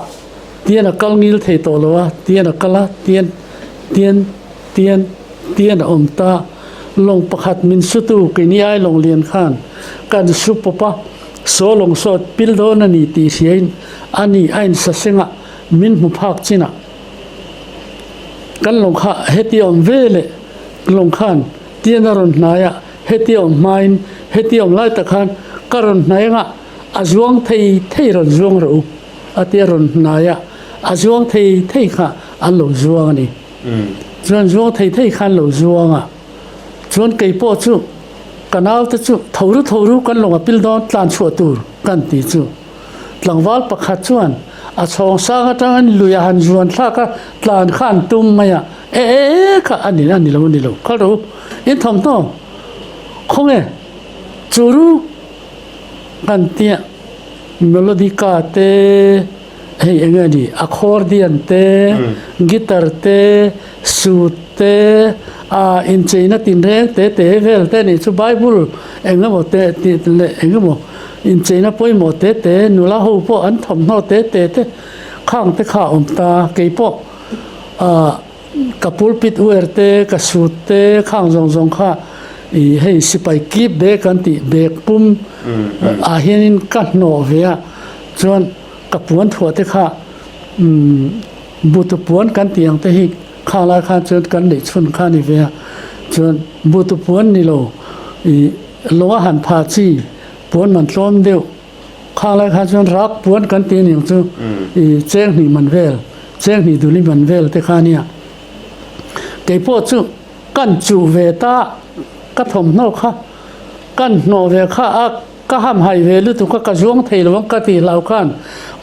เตียนกัลงิลเทโตโลวะเตียนกัลเตียนอมตาลงประคัดมินสุตุกินีไอลงเลียนขันกันสุปปะโซลงสดปิลโดนันตีเสียนอันนี้ไอน์สัสงะมินมุภาคจินะกันลงค่ะเฮติอมเวเลลงขันเตียนรอนนายะเฮติอมไมน์เฮติอมไลตะขันกรอนนายะอาจวงเทรอนจวงรูอาเตียรอนนายะอาจวงเทค่ะอันหลงจวงนี่จวนจวงเทขันหลงจวงอ่ะจวนเกี่ยปอจูกันเอาแต่จูทารุกันลงปิลดอนตานชัวตูกันตีจูหลังวัลประคัดจวนอาชงสางจังลุยหันจวนท่าก็ตานขันตุ้มมาอ่ะค่ะอันนี้เราเขารู้อินทำโตคงจูรุกันเตียเมโลดิกาเตเฮ้ยยังไงดีอะคอร์ดิอันเตกีตาร์เตสูตเตอินเจน่าตินเร่งเตเวลเตนี่ชูไบเบิลเอ็งก็บอกเตเอ็งก็บอกอินเจน่าป่วยหมดเตนุลาหูปอันทำโนเตข้างเตข้าอมตาเกี่ยปกับปูลปิดเวอร์เตกับสูตเตข้างจงข้าให้สิไปกีบเบกันติเบกปุ่มเห็นกันโนเวียจวนกับปวนถั่วเตค่ะบุตรปวนกันเตียงเตหิข้าลายข้าจนกันเด็กชนข้านี่เวียจวนบุตรปวนนี่โลโลหันพาจีปวนมันล้มเดียวข้าลายข้าจนรักปวนกันเตียงอย่างจูเจ้งนี่มันเวลเจ้งนี่ดูนี่มันเวลเตค่ะเนี่ยเกี่ยพอจูกันจูเวตาก็ทำนอกค่ะกันโนเวค่ะก็ห้ามให้เวลุตุก็กระจวงเทลวังกติเหล่าขัน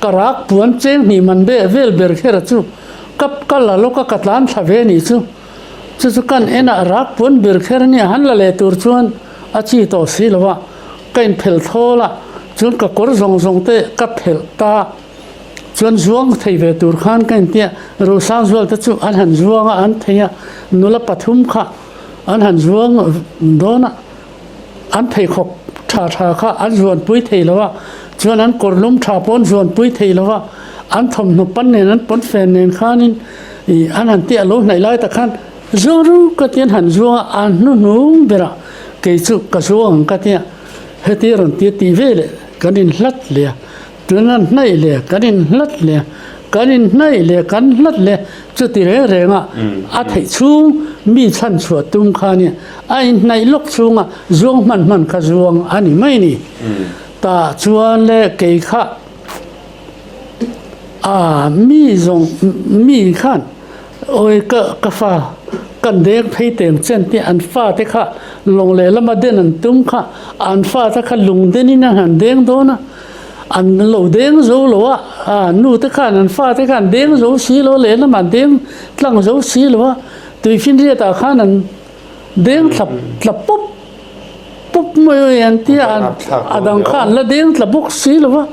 ก็รักปวนเจงนี่มันเวลเบอร์เฮรจูกับก็ละลูกก็กัดล้านทเวนี่จูกันรักปวนเบอร์เฮรนี่หันละเลตัวจวนอาชีโตสิลวะก็อินเพลโทละจวนก็กรจงเตกับเพลตาจวนจวงเทเวตัวขันกันเตียรู้สาวจวนตจูอันหันจวงอันเทียนุลปฐุมค่ะอันหันจวงโดนอันเพขบชาค่ะอันจวนปุ้ยเทแล้วว่าจวนนั้นกดลุ่มชาปนจวนปุ้ยเทแล้วว่าอันทำนปันเนี่ยนั้นปนแฟนเนี่ยข้านี่อันหันเตี้ยลุในไล่ตะขันจวงรู้ก็เตียนหันจวงอันนู้เบระเกี่ยจุกจวงก็เตียเฮตีรันเตียตีเวลกันดินลัดเลียจวนนั้นไม่เลียกันดินลัดเลียกันดินไม่เลียกันลัดเลียจุดที่เรื่องอ่ะอาทิตย์ชุ่มมีชั้นชัวตุ้มข้าเนี่ยไอ้ในโลกชุ่มอ่ะจวงมันก็จวงอันนี้ไม่นี่ตาจวนเล่เกี่ยข้ามีขันโอ้ยก็ฟ้ากันเด็กให้เต็มเส้นที่อันฟ้าที่ข้าลงเลยแล้วมาเดินอันตุ้มข้าอันฟ้าที่ข้าลงเดินนี่นะหันเด้งโดนะอันโลเด้งโจโลวะนู่ที่ข้าอันฟ้าที่ข้าเด้งโจสีโลเลยแล้วมาเด้งตั้งโจสีโลวะตัวฟินเรียตาข้านั้นเด้งหลับปุ๊บไม่ยันที่อันดังข้าแล้วเด้งหลับบุกสีโลวะ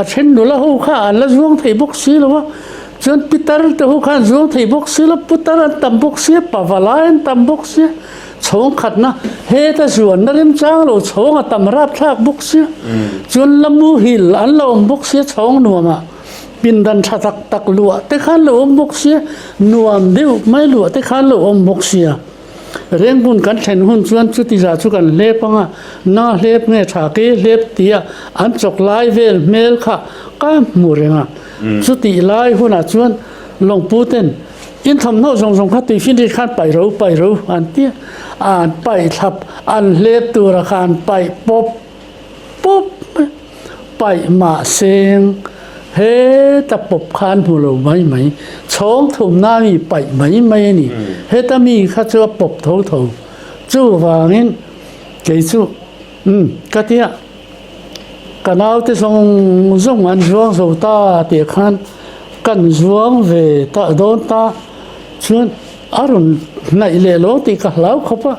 เช่นดูแลหูข้าแล้วจวงไทยบุกสีโลวะจนพิตาร์เตหูข้าจวงไทยบุกสีแล้วพิตาร์ตั้มบุกสีปะวลายตั้มบุกสีชงขัดนะเฮตจวนนั่นเองจ้างเราชงตั้มรับทักบุกสีจนละมูหิลอันเราบุกสีชงนัวมาปินดันชะตักลัวแต่ข้าเราบุกสีนัวเดียวไม่ลัวแต่ข้าเราบุกสี เร่งบุญกันเห็นหุ่นชวนชุติราชุกันเล็บงะน่าเล็บเงชาเกเล็บเตียอันจกไลเวลเมลค่ะก็มูเรงะชุติไลหุ่นชวนลงปูเต็นอินทำโนทรงขัดตีฟินที่ขันไปรู้อันเตียอ่านไปทับอันเล็บตัวราคาไปป๊บไปมาเซงเฮตะปบคานหูเราไหมช่องถุมหน้ามีไปไหมนี่เฮตะมีข้าเชื่อปบเท่าจู่ว่างั้นเกจู่ก็เตียกันเอาที่ส่งอันช่วงสุดตาเตียขันกันช่วงเวตาโดนตาชวนอารมณ์ในเลโลติกะเหลาเขาปะ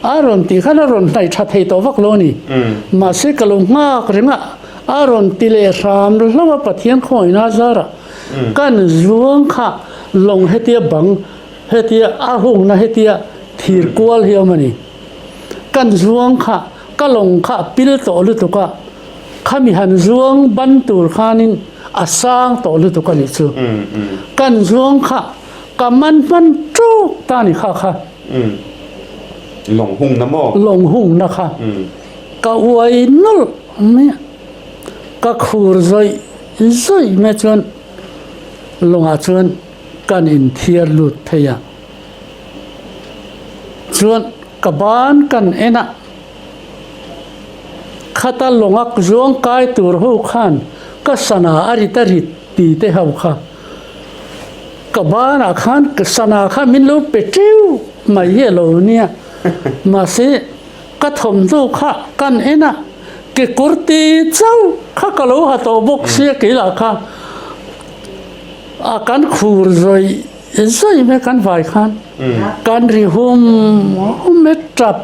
อารมณ์ที่ขันอารมณ์ในชัดให้ตัววักโลนี่มาเสกลงมากเรื่องอารมณ์ที่เลสามแล้วว่าปะเทียนคอยน่าจาระกันช่วงค่ะลงให้เตียบังให้เตียอาหงนะให้เตียทีร์กัวเฮียมันนี่กันช่วงค่ะก็ลงค่ะปิลโตลุตุกะข้ามีหันช่วงบรรทุกขานินอาสร้างโตลุตุกะนี่ซูกันช่วงค่ะก็มันจุกตานี่ค่ะหลงหุ่งน้ำโมลงหุ่งนะคะก็ไว้นุ่ลเนี่ยก็คูรใจแม่ชวนลงอาชวนกันอินเทียลุดเทียชวนกับบ้านกันเอ็นะข้าตาลงอักจวงกายตัวหูขันก็สนาอริตตีเตหาค่ะกับบ้านอาขันก็สนาข้ามินลูเปจิ้วมาเยโลเนี่ยมาสิก็ทมลูกข้ากันเอ็นะเกกุรตีเจ้าข้ากลัวหัตบกเสียกี่ละค่ะอาการคูรใจไม่กันฝ่ายขันการริหุมไม่จับ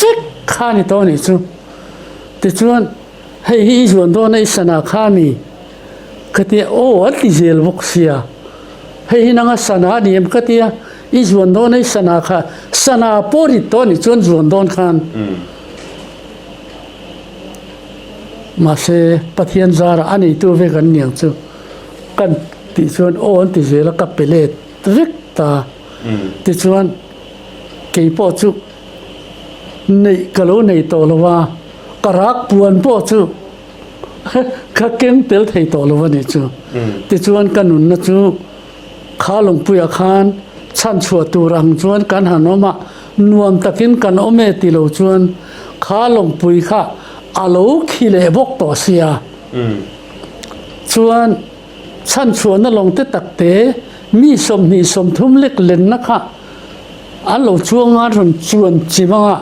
วิกขานี่ตัวนี้จู่แต่ชวนให้ฮีชวนตัวในสนาขามีก็ที่โอ้อันที่เจลบกเสียให้นังสนาเนี่ยก็ที่อีชวนตัวในสนาขาสนาปอริตัวนี้ชวนตัวขันมาเสปะเทียนจาระอันนี้ตัวเวกันเนี่ยจู่กันติชวนโอ้อันที่เจลกับเปเลตวิกตาติชวนเกี่ยปอจู่ในกะโลในตัวละว่ากรักปวนปอจู่ข้าเก่งเตลไทยตัวละว่านี่จู่ติชวนกันนุนนะจู่ข้าลงปุยอาคารชั้นชัวตูรังชวนกันหันมานวมตะกินกันอเมติโลชวนข้าลงปุยข้าอาโลขี้เลบกต่อเสียชวนชั้นชวนนั่นลงเตตักเตมีสมนี่สมทุ่มเล็กเล่นนะคะอาโลช่วงงานชวนจีบังอ่ะ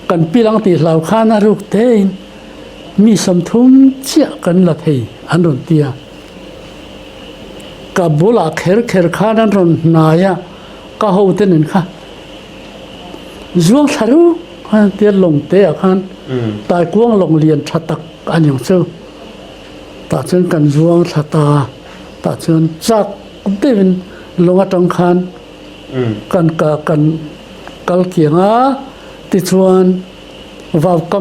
กันปีหลังตีเหล่าข้านารุกเตนมีสมทุมเจียกันละเทอันรุนเตียกับบุลาเคร์ข้านั้นรุนนายะก็หูเตนินค่ะจวงสารุอันเตียลงเตะขันตายกวงลงเรียนชัดตักอันอย่างเชื่อตัดเชิญกันจวงชะตาตัดเชิญจักเต็มลงอัตองขันกันกัลเกียงอ่ะติดชวนวาวก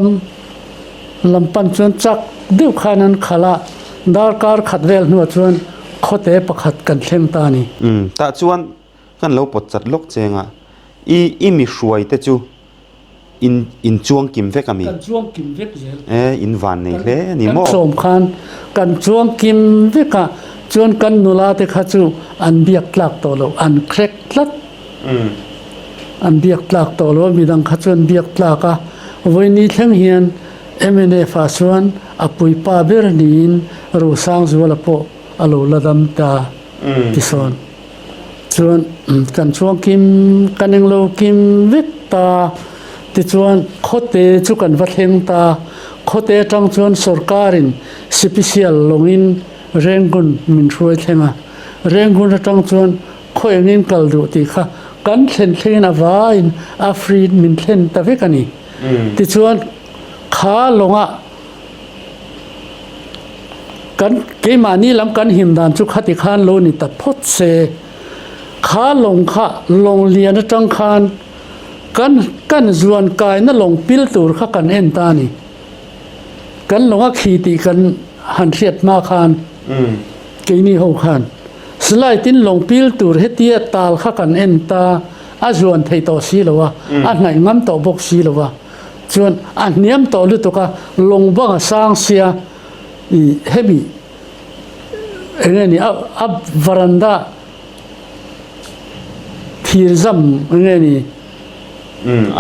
ำลำปันชวนจักดิวขานันขละดาร์การขัดเวลนัวชวนโคเตะประขัดกันเช่นตานี่แต่ชวนกันเราปดจัดลกเจงอ่ะอีมีช่วยแต่จูอินจวงกิมเวกมีกันจวงกิมเวกเจอินวันนี่เลยนี่โมสมคันกันจวงกิมเวกะชวนกันนุลาเตขัดจูอันเบียกหลักตัวเราอันเคร็กลัดอันเบียกหลักตัวเรามีดังขัดชวนเบียกหลักอ่ะวันนี้ทั้งเฮียนMNA ฟาสวนอปุยปาเบรนินรูสังจวลปออโลลดัมตาที่สอนชวนกันช่วงกิมกันยังโลกิมวิกตาที่ชวนโคเตจุกันวัดเฮงตาโคเตจังชวนสุรการินสเปเชียลลงอินเร่งกุนมินช่วยเทงะเร่งกุนจังชวนโคเองอินกัลดูติค่ะกันเซนเทนอาวาอินอาฟรีดมินเทนตะเวกันีที่ชวนข้าลงอ่ะกันเกี่ยมานี่ลำกันหิมดานจุขัติขานโลนี่ตัดพดเสข้าลงข้าลงเลียนจังคานกันจวนกายนั่นลงปิลตูร์ข้ากันเอ็นตานี่กันลงอ่ะขีติกันหันเสียดมาคานกี่นี่หกคานสไลตินลงปิลตูร์เฮตียตาลข้ากันเอ็นตา a zuan thei to si lo wa a ngai ngam to bok si lo wa chuan a niam to lu to ka long bang sang sia I heavy engeni a varanda thir zam engeni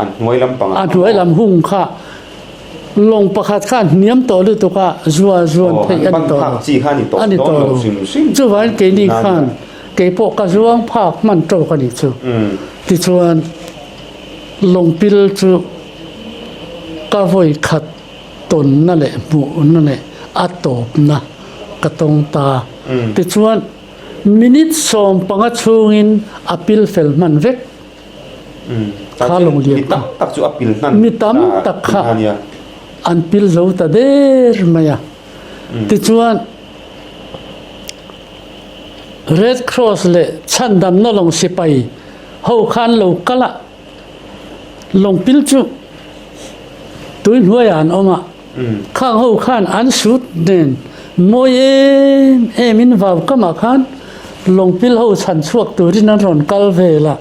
an hnuai lampang a hnuai lam hung kha long pakhat kha niam to lu to ka zuan thei an to chi kha ni to ani to chu wan ke ni khan ke po ka zuang phak man to ka ni chu ti chuan long pil chu ka voi khat ton na le bu na le a top na ka tong ta ti chuan minute som panga chungin apil fel man vek kha long lian tak chu apil nan mi tam tak kha an pil zo ta der maya ti chuan red cross le chandam na long sipai ho khan lo kala long pil chu tuin huayan oma khang ho khan an sut den moi emin vaw kama khan long pil ho chan chuak turin an ron kal vela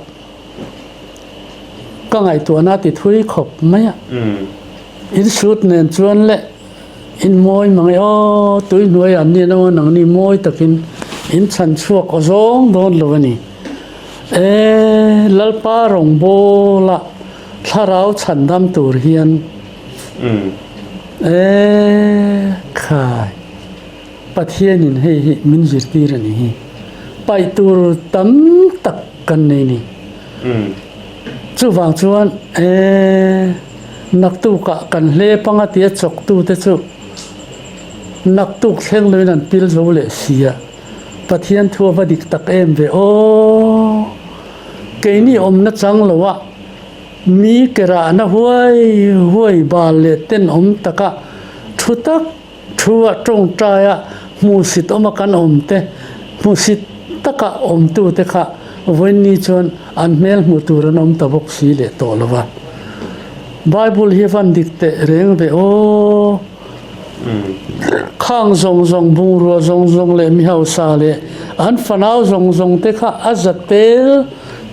ka ngai tu na ti thui khop maya in sut nen chuan le in moi mangai o tuin huayan ni no nang ni moi takin in chan chuak o zong don lo ni lalpa rong bola tharau chandam tur hian khai pathian in hei hi min zirti rani hi pai tur tam tak kan nei ni chu wang chuan nak tu ka kan hle panga tia chok tu te chu nak tu thleng loin an pil zo le sia pathian thua va dik tak em ve o ke ni om na chang lowa mi kera na huai bal le ten om taka thutak thua tong taya musit om kan om te musit taka om tu te kha when ni chon an mel mu turan om tabok si le to lawa bible hi van dikte reng ve o khang zong bung ro zong le mi hau sa le an fanau zong te kha azatel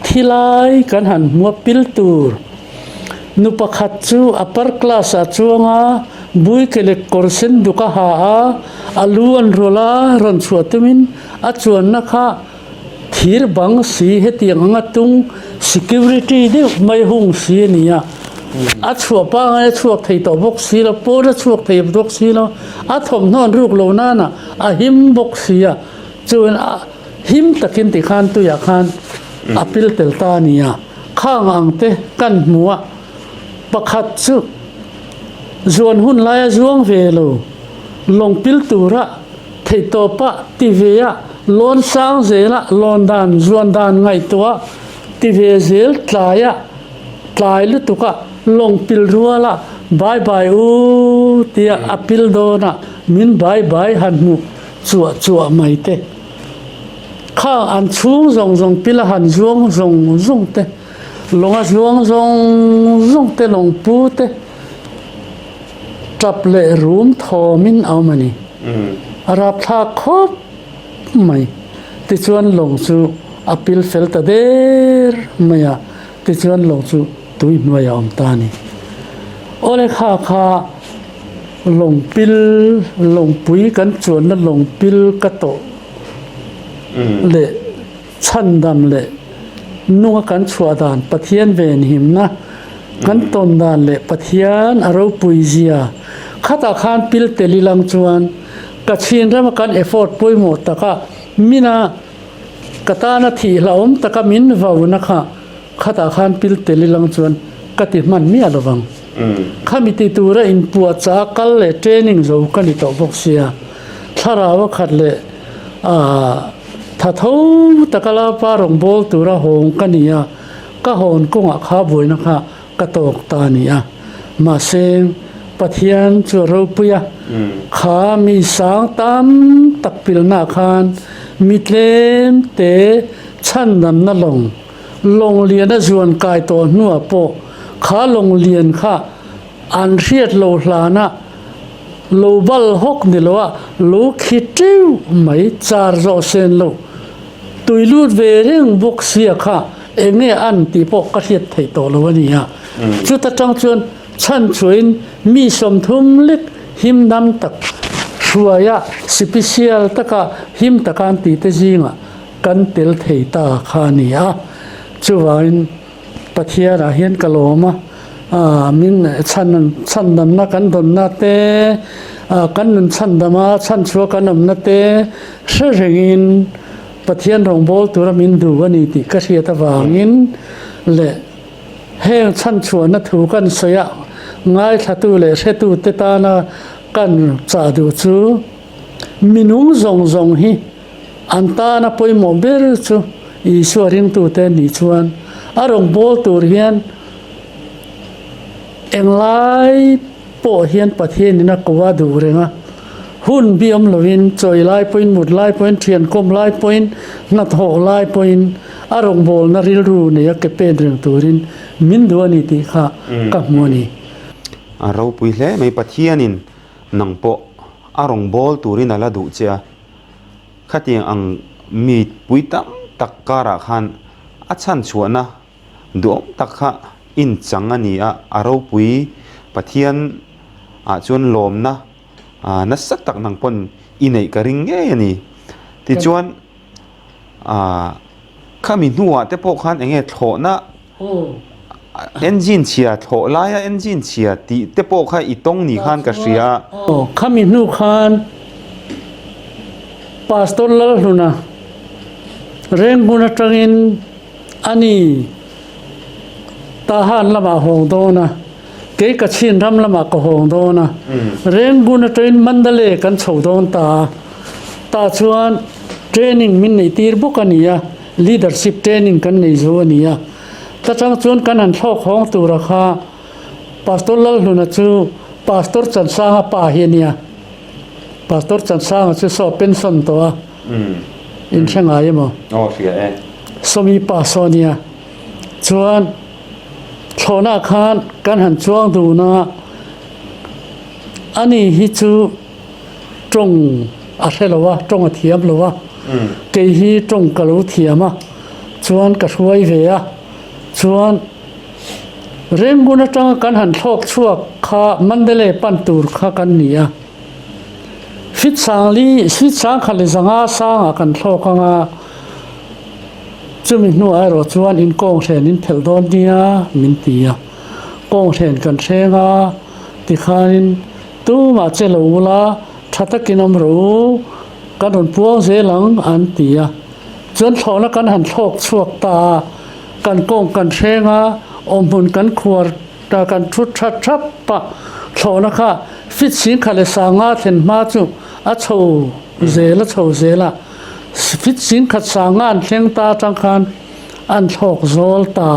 thilai kan han mua pil tur nu pakhat chu upper class a chuanga bui kele korsen duka ha a alu an rola ron chuatumin a chuan na kha thir bang si hetiang anga tung security de mai hung si nia a chua pa ngai chuak thei to bok si lo pora chuak thei bok si lo a thom non ruk lo na na a him bok si a chuan a him takin ti khan tu ya khan apil tel ta nia khang ang te kan muwa pakhat chu zuan hun laya zuang velo long pil tura thei to pa ti veya lon sang zela lon dan zuan dan ngai tua ti ve zel tlaya tlai lu tuka long pil ruala bye u tia apil dona min bye han mu chua mai te kha an chung zong pila han zong te longa zong te long pu te trap le room thomin awmani arap tha khop mai ti chuan long chu apil fel ta der maya ti chuan long chu tui noya om ta ni ole kha long pil long pui kan chuan na long pil ka to le chandam le nunga kan chua dan pathian ven him na kan ton dan le pathian aro pui zia khata khan pil telilang chuan ka chin ram kan effort poi mo taka mina katana thi hlaum taka min vau na kha khata khan pil telilang chuan kati man mi alawang khamiti tura in puwa cha kal le training zo kani to boxia tharawa khat le thatho takala parong bol tura hong kania ka hon konga kha boina kha katok ta nia ma seng pathian chu ro puya kha mi sang tam takpil na khan mitlem te chandam na long lian a zuan kai to nuwa po kha long lian kha an riat lo hlana lo bal hok ni lowa lo khitiu mai char ro sen lo tuilut ve reng bok sia kha เองเนี่ยอันตีพวกกระเทียดไถ่โตแล้ววะเนี่ยจุดจังชวนฉันชวนมีสมทุมเล็กหิมดำตักชัวยะสเปเชียลตะกะหิมตะการตีเตจิงะกันเตลไถ่ตาขานี่อ่ะชัวนปะเทียระเฮียนกะโลมามินฉันดำนักกันดนนาเตกันนันฉันดำมาฉันชัวกันนำนาเตเสริงปะเทียนรองโบลตัวมินดูวันนี้ติกระเทียตะวางินเละแห้งฉันชัวนัถูกันเสียง่ายทัตุเละเสตุเตตานากันจ่าดูจูมินุงซงฮีอันตานาปอยโมเบลจูอีสวริงตูเตนิชวนอารมณ์โบลตัวเฮียนเอ็งไล่โปเฮียนประเทศนี่นักว่าดูเรงะหุ่นเบียมลวินจอยไล่ปอยหมุดไล่ปอยเทียนคมไล่ปอยนัดโหไล่ปอยอารมณ์โบลนาริลรูเนี่ยเก็บเป็นเรื่องตัวรินมินดวนิติค่ะกับมัวนี่เราปุยเล่ไม่ปะเทียนินนังโปอารมณ์โบลตัวรินอะไรดูเจ้าขัดยังอังมีปุยตั้มตักการะขันอาชันชวนนะดวงตักขะอินจังอันนี้เราปุยปะเทียนจวนลมนะนัสตักนังปนอินไอกระริงเงี้ยนี่ที่จวนข้ามีหัวแต่พวกขันเองโถนะเอนจินเชียโถลายเอนจินเชียตีแต่พวกข้าอีตรงนี้ขันกระเสียข้ามีหัวขันพาสตอร์ลลุนะเร่งกุนจังอินอันนี้ตาหันละมาหงโดนะเก๋กระชินรำละมากหงโดนะเร่งกุนจังอินมันเดเลกันโฉดนตาชวนเทรนนิ่งมินในตีร์บุกันนี่ะ leadership training กันในส่วนนี้ตาจังชวนกันหันทอกของตัวราคาพาสตอร์ลลุนะจูพาสตอร์จันสร้างป่าเฮียนี่พาสตอร์จันสร้างจะสอบเป็นส่วนตัวอินเชียงรายมั้งโอ้เสียสมีป่าโซเนียชวนโชนาคานกันหันช่วงดูนะอันนี้ฮิจูจงอะไรหรอวะจงเทียมหรอวะเกฮีจงกะลุเทียมชวนกระช่วยเวียชวนเร่งกุนจังกันหันทอกชั่วข้ามันเดเลปันตูร์ข้ากันเนี่ยฟิตสังลีฟิตสังขันสังอาสังกันทอกงาจุมินัวไอโรชวนอินกงเทนอินเทลดอนเนียมินตียกงเทนกันเชงาติคานินตู้มาเจลูลาทัตกินอมรูกันหนุนพวงเซลังอันตียจนทอนักันหันทอกชั่วตากันกงกันเชงาอมบุญกันขวดตากันชุดชับปะโชนะคะฟิตสิงขันสังอาเทนมาจุอาโชเซละโชเซละฟิตสิงขัดสางานเชียงตาจังคันอันทอกโซลตา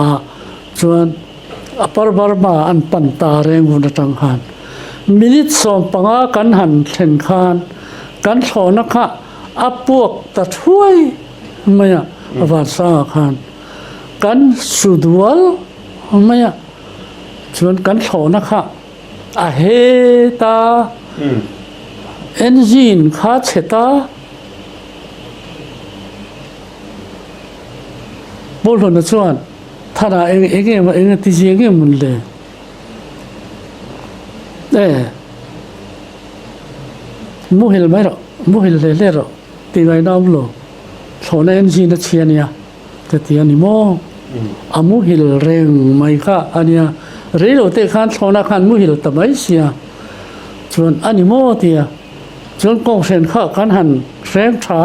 จวนอปรบารมาอันปันตาเรงวุนจังคันมินิตสมปังอากันหันเช่นคันกันโชนะคะอัปวกตะช่วยไม่อะวาสาคันกันสุดวลไม่อะจวนกันโชนะคะอาเฮตาเอนจินคาเชตาบอลนะชวนถ้าเราเองที่จริงเองมันเลยมูฮิลไม่หรอมูฮิลเลยหรอตีไว้น้ำโลโซนเอ็นจีนเชียนี่แต่ที่อันนี้โมอามูฮิลเร่งไม่ค่ะอันนี้เรื่องเตะขันโซนขันมูฮิลแต่ไม่เสียชวนอันนี้โมที่ชวนกองเซนข้ากันหันแรงช้า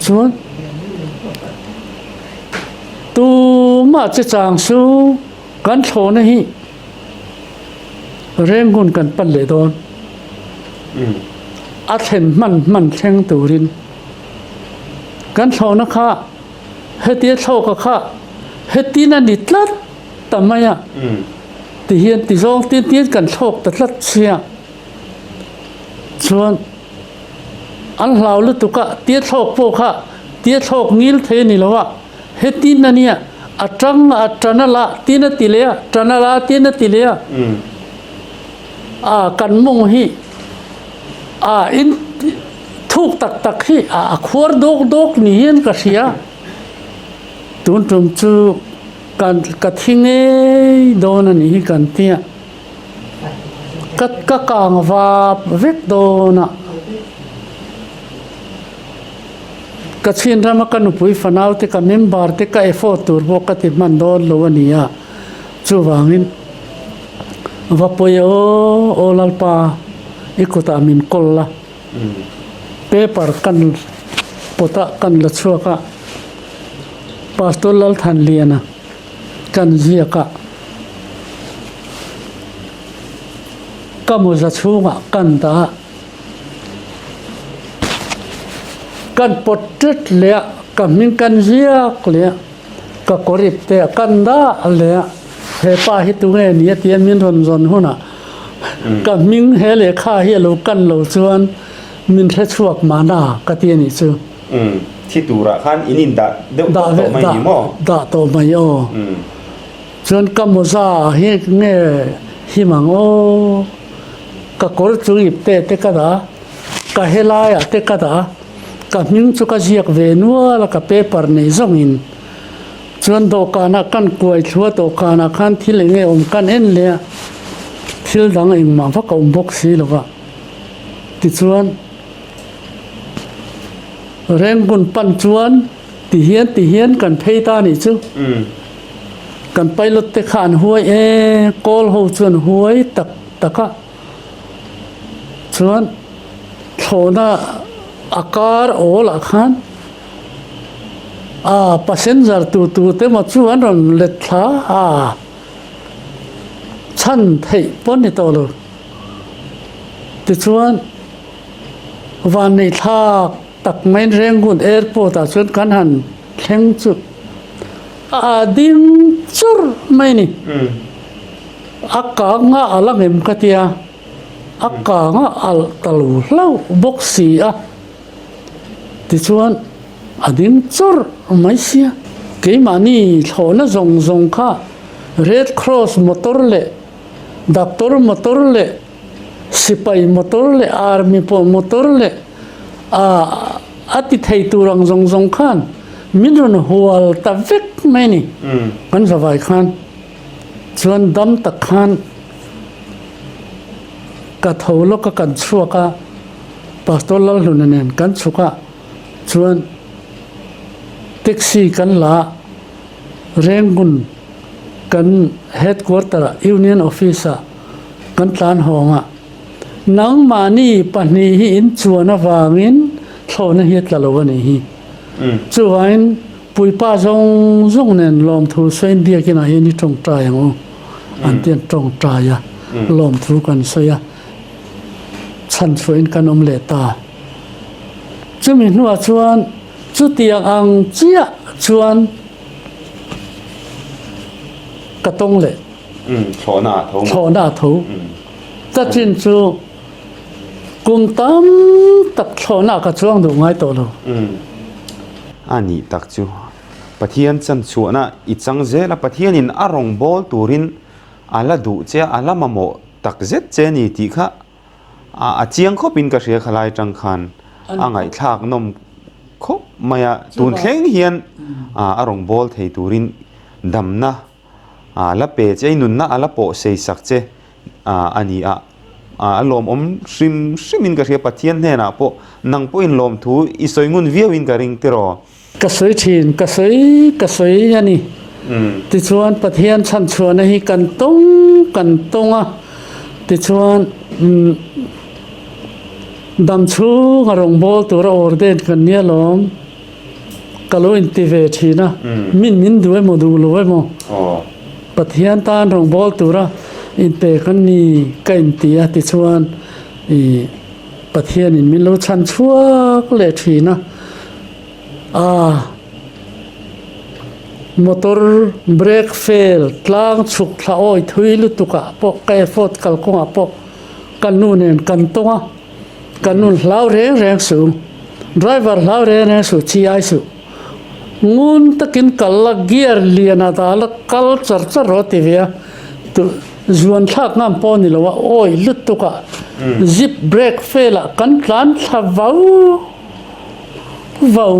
ชวนตูมาจะจางสู้กันโชนะฮีเร่งกุนกันปันเลยโดนอาเทนมันแข่งตูรินกันโชนะคะเฮตีโชก็ค่ะเฮตีนันดิตลัดแต่ไม่อะตีเฮียนตีโจงตีกันโชกแต่ลัดเชียส่วนอันเราลุตุกะตีโชกโปค่ะตีโชกงิลเทนี่แล้ววะเฮตินเนี่ยอัตรนละตินติเลียตรนละตินติเลียกันมงฮีอินทุกตักฮีขวดดกนี่เห็นกระเสีย ตุนตุมจูกันกะทิงเอโดนนี่กันเตียกะกางวาเวกโดนะกะชินรามกันอุปุยฟนาวติกะเมมบาร์ติกะเอฟอตูร์โบกะติมันโดนโลวนียจูวางินวาปอยโอลัลปาอิกุตามินกอลละเปเปอร์กันปตะกันละชัวกะปาสตอลลทันเลียนะกันเจียกะก็มุจะชูงะกันตากันปดจุดเลียกับมิงกันเจียกเลียก็กริบเตะกันดาเลียเฮป้าฮิตุเงนี่เตียนมินรอนรอนหุ่นอ่ะกับมิงเฮเลข้าเฮโลกันโลชวนมินเทชวกมานาก็เตียนี่ซูที่ตูระขันอินินดาเดาโตไม่มีมอดาโตไม่โอชวนกัมพูชาเฮเงฮิมังโอก็กรจุอิบเตะกะดาก็เฮลายเตะกะดากับมิงจุกเจียกเวนัวแล้วก็เปเปอร์ในซองอินชวนโตกานักกันกวยชัวโตกานักขันที่เลี้ยงกันเอ็นเลียที่ดังเองมาฟักบกสีหรอกว่าติดชวนแรงบุญปันชวนตีเฮียนกันเพยตานี่จูกันไปรถเตะขานหัวกอลหูชวนหัวตะกะชวนโถน่าอาการโอละขันpassenger tu te ma chuan ron let tha chan thei pon ni to lo ti chuan van nei tha tak mai reng gun airport a chuan kan han thleng chu ding chur mai ni akka nga alang em katia akka nga al talu lau boxi a ti chuan adin chur mai sia ke mani thona zong kha red cross motor le doctor motor le sipai motor le army po motor le ati thei turang zong khan minron hual ta vek mai ni kan zawai khan chuan dam tak khan ka tholo ka kan chuaka pastor lal hunanen kan chuka chuan taxi kan la rengun kan headquarter union office kan tlan honga nang mani pani hi in chuana wangin thona hi tlalawani hi chuain puipa zong nen lom thu soin dia kina hi ni tong tra yang an tian tong tra ya lom thu kan soya chan soin kan le ta chumi nuwa chuan chu tiang ang chia chuan katong le thona tho ta chin chu kum tam tak thona ka chuang du ngai to lo ani tak chu pathian chan chuana I chang zela pathian in arong bol turin ala du che ala mamo tak zet che ni ti kha a chiang khopin ka hria khalai tang khan angai thak nom khop maya tun thleng hian arong bol thei turin damna la pe chei nun na ala po sei sak che ani lom om shrimin ka hria pathian hne na po nang po in lom thu I soingun viawin ka ring tiro ka soi thin ka soi yani ti chuan pathian chan chuan hi kan tong a ti chuan dam chu ngarong bol tura orden kan nia lom kalo intive thina min duai mo du loi mo pathian tan rong bol tura in pe kan ni kain tia ti chuan pathian in min lo chan chuak le thina motor brake fail tlang chuk thla oi thui lu tuka po kai fot kal konga po kan nu nen kan tonga kanun lau reng su driver lau reng su chi ai su ngun takin kalla gear liana dala kal char roti via tu zuan thak ngam pon ni lawa oi lutuka zip brake faila kan tlan thavau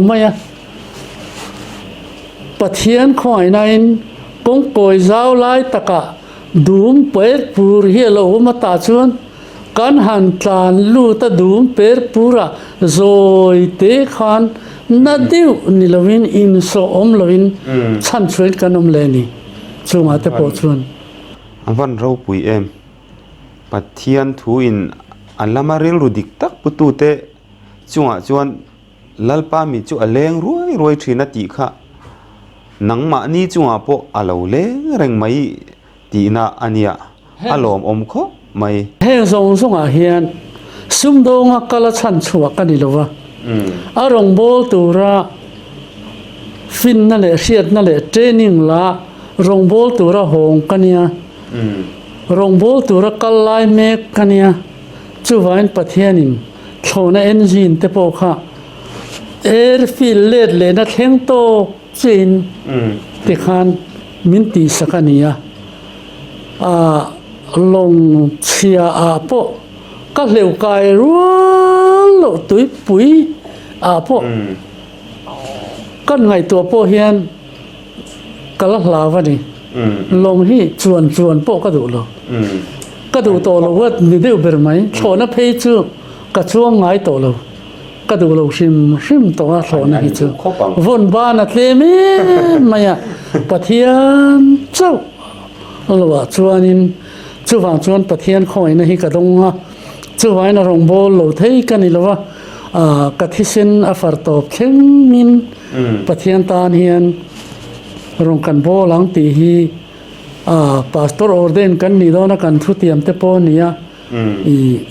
maya ปะเทียนคอยนันกงโกยเจ้าไล่ตะกะดูมเปิดปูเฮียโลมาตาชวนกันหันตานลูตะดูมเปิดปูระโซยเตขันนัดดิวนิลวินอินโซอมลวินชันชวนกันอมเลนีจูมาเตปอชวนวันเราปุยปัทเทียนทูอินอันละมาเริลรุดิกตักปุตุเตจวนลัลปามิจูอเลงรวยทรีนติค่ะนังมานี่จวปออาลาวเลงเร่งไม่ตีน่าอันเนียอารมณ์อมโคไม่เฮซงอาเฮียนซุมโดงกะละชันชัวกันนี่ลวะอารมณ์โบตูระฟินนั่นแหละเชียดนั่นแหละเทรนนิ่งละรงโบตูระหงกันเนี่ยรงโบตูระกัลไลเมกกันเนี่ยจูวันปัทยานินโชนะเอนจินเตปอกค่ะเอร์ฟิลเลดเลนักเฮงโตจีนติขันมินตีสักกันเนี่ยลงเชียอาโปก็เหลวกายรัวโลตุยปุยอาโปก็ไงตัวโปเฮียนก็ลักลาวะนี่ลงที่จวนโปก็ดูเลยก็ดูโตเลยว่านี่เดียวเป็นไหมโชนะเพยจูก็ช่วงไงโตเลยก็ดูเราชิมตัวโชนะฮิจูวนบ้านเทมีมาอ่ะปะเทียนเจ้าหรือว่าจวนนินจูฟังจวนปะเทียนคอยนะฮิกระดงอ่ะจูไว้นรงโบโลเทกันนี่หรือว่ากะทิสินอฟาร์ตอบเข่งมินปะเทียนตาเฮียนรงกันโบหลังตีฮีพาสตอร์ออร์เดนกันนี่โดนกันทุติยมเตปอนี่อ่ะ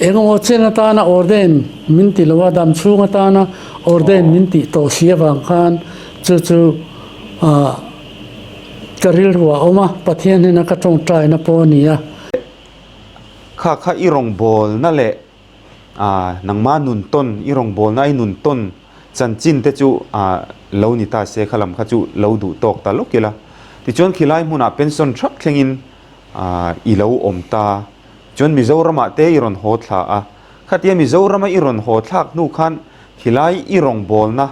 เองโอเชนตานะออร์เดนมินติลวาดัมชูงตานะออร์เดนมินติโตเชียบังคันจู่กริลหัวออกมาปะเทียนนี่นะก็ต้องใจนะปอนี่อ่ะข้าอีรงบอลนั่นแหละนังมานุนต้นอีรงบอลนั่นนุนต้นจันจินเตจูเลวนิตาเสขลัมขจูเลวดูตอกตาลกเกล่ะที่จวนขีไลมุนาเป็นส่วนชักเข่งินอีเลวอมตาจวนมิโซรามาเตอีรอนโหดลาขัดยังมิโซรามาอีรอนโหดลักนูขันขีไลอีรงบอลนะ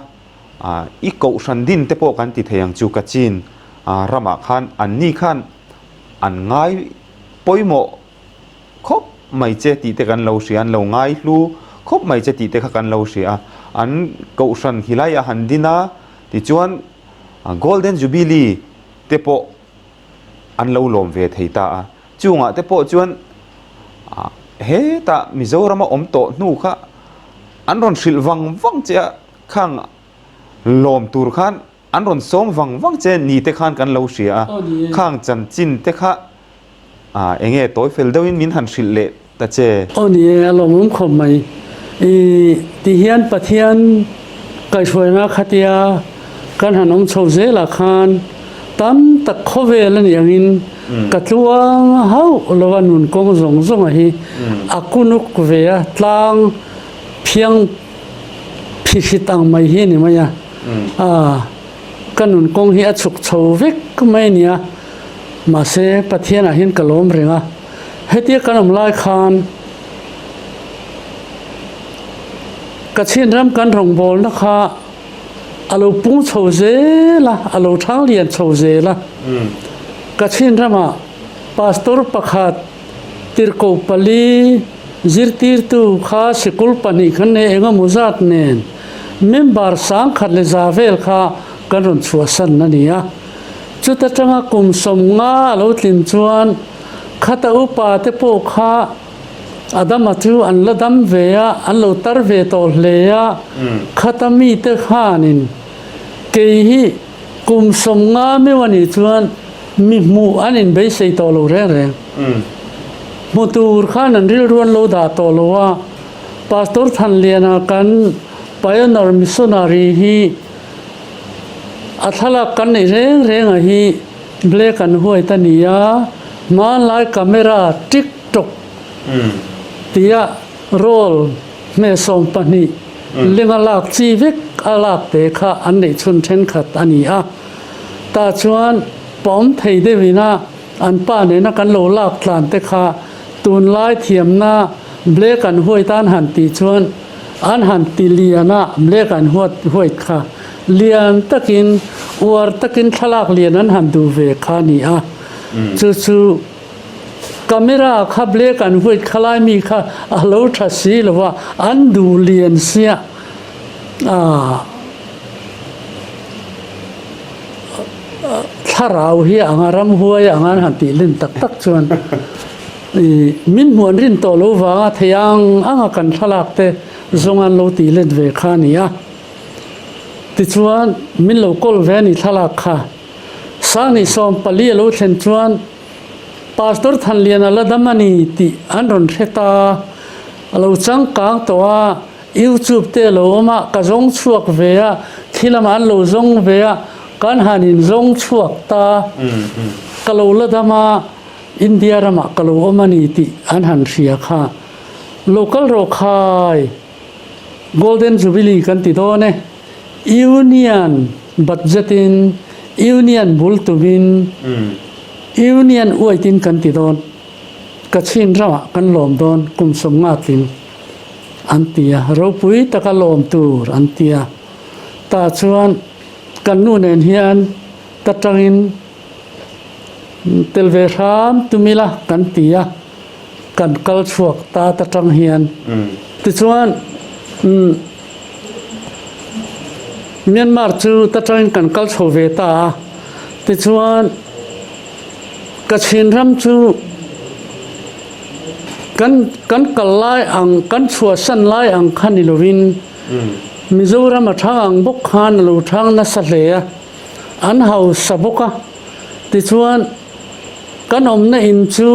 อีเกาชันดินเตปอกันติเทียงจูกัจินรามาขันอันนี้ขันอันง่ายปอยโมคบไม่เจติเตกันเราเสียนเราง่ายรู้คบไม่เจติเตกันเราเสียอันเกาชันขีไลหันดินาที่จวน Golden Jubilee เตปออันเราลมเวทให้ตาจูงเตปอจวนเฮตามิโซรามาอมโตนูค่ะอันรอนสิลวังเจ้าข้างลมตูร์ขันอันรอนสมวังเจ้านี่เตขันกันเราเสียข้างจันจินเตค่ะเองตัวเฟลเดวินมินหันสิลเละแต่เจ้โอ้นี่เรามุ่งคมไหมที่เฮียนปะเทียนก็ช่วยนะขัดยาการหันองโชเซละคานตั้มตะโคเวลันอย่างนี้กัตวงเฮาลวันนุนกงซงฮีอากุนุกเวียตังเพียงพิชิตังไม่ฮีนี่มั้ยกันนุนกงฮีอสุกโชวิกไม่เนี่ยมาเสปะเทียนหินกะลมเริงเฮตีกันอมลายคานกะชินรำกันรองบอลนะคะอาลูปุ้งโชเซละอาลูทั้งเรียนโชเซละกะชินรำพาสตอร์ประคัดติรโกปลีจิรติรตูข้าสิกุลปนิขันเนเองมุจัดเนนเมมบาร์สังขัดเลซาเวลข้ากันรุนชัวสันนั่นเนี่ยจุดจังกุมสมงาอาลูตินจวนขัดอุปาเตโปข้าอาดัมจูอันละดัมเวียอันลูตาร์เวโตเลียขัดมีเตข้านินเกฮีกุมสมงาไม่วันนี้จวนมีมูอันนินไปใส่ตัวลูเร่งมูตูร์ข้านันริลรวนโลดาตัวโลว่าพาสตอร์ทันเลียนากันไปนอร์มิสนารีฮีอัทลักกันในเร่งฮีเบลกันหัวตันยามาไล่คาเมราทิกตอกที่โรลเมสอมปนีเลี้ยงหลักชีวิตหลักเตะข้าอันนี้ชนเช่นขัดอันนี้ตาชวนป้อมไทยเดวินาอันป้าเนี่ยนักกันโลลักหลานเตะข้าตูนไล่เทียมหน้าเบลกันห้วยต้านหันตีชวนอันหันตีเลียนะเบลกันหัวห้วยข้าเลียนตะกิน war takin thalak lian an han du ve kha ni a chu camera khable kan huit khalai mi kha a lo tha si lawa an du lian sia tharau hi angaram huai angan han ti lin tak tak chuan min muan rin to lo wa theyang anga kan thalak te zongan lo ti len ve kha ni a ti chuan min lo kol ve ni thalak kha sang ni som pali lo thlen chuan pastor than lian ala damani ti an ron theta lo chang kang to a youtube te lo ma ka zong chuak ve a khilaman lo zong ve a kan hanin zong chuak ta kalo la dama india rama kalo omani ti an han ria kha local ro khai golden jubilee kan ti do ne union budgetin union bultubin union uaitin kan ti don kachin rama kan lom don kum som nga tin antia ro pui taka lom tur antia ta chuan kan nu nen hian tatangin telve ram tumila kan tia kan kal chuak ta tatang hian ti chuan Myanmar chu tatangin kan kal chove ta ti chuan kachin ram chu kan kalai ang kan chua san lai ang khani lovin Mizoram athang bok khan lo thang na salea an hau saboka ti chuan kanom na in chu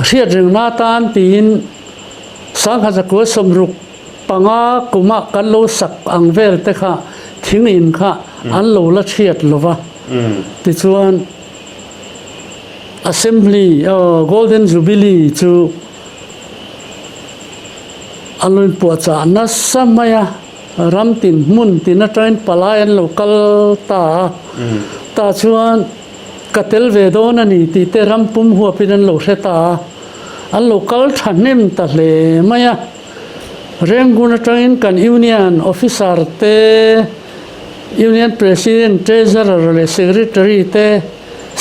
riat ring na tan tin sang kha ko somruk panga kuma kan lo sak ang vel te kha thing in kha an lo la thiat lova ti chuan assembly golden jubilee chu alun puacha na samaya ramtin mun tin train palayan local ta chuan katel vedon ani ti te rampum huwa pinan lo reta an local thanem ta hle maya renguna train kan union officer te union president treasurer le secretary te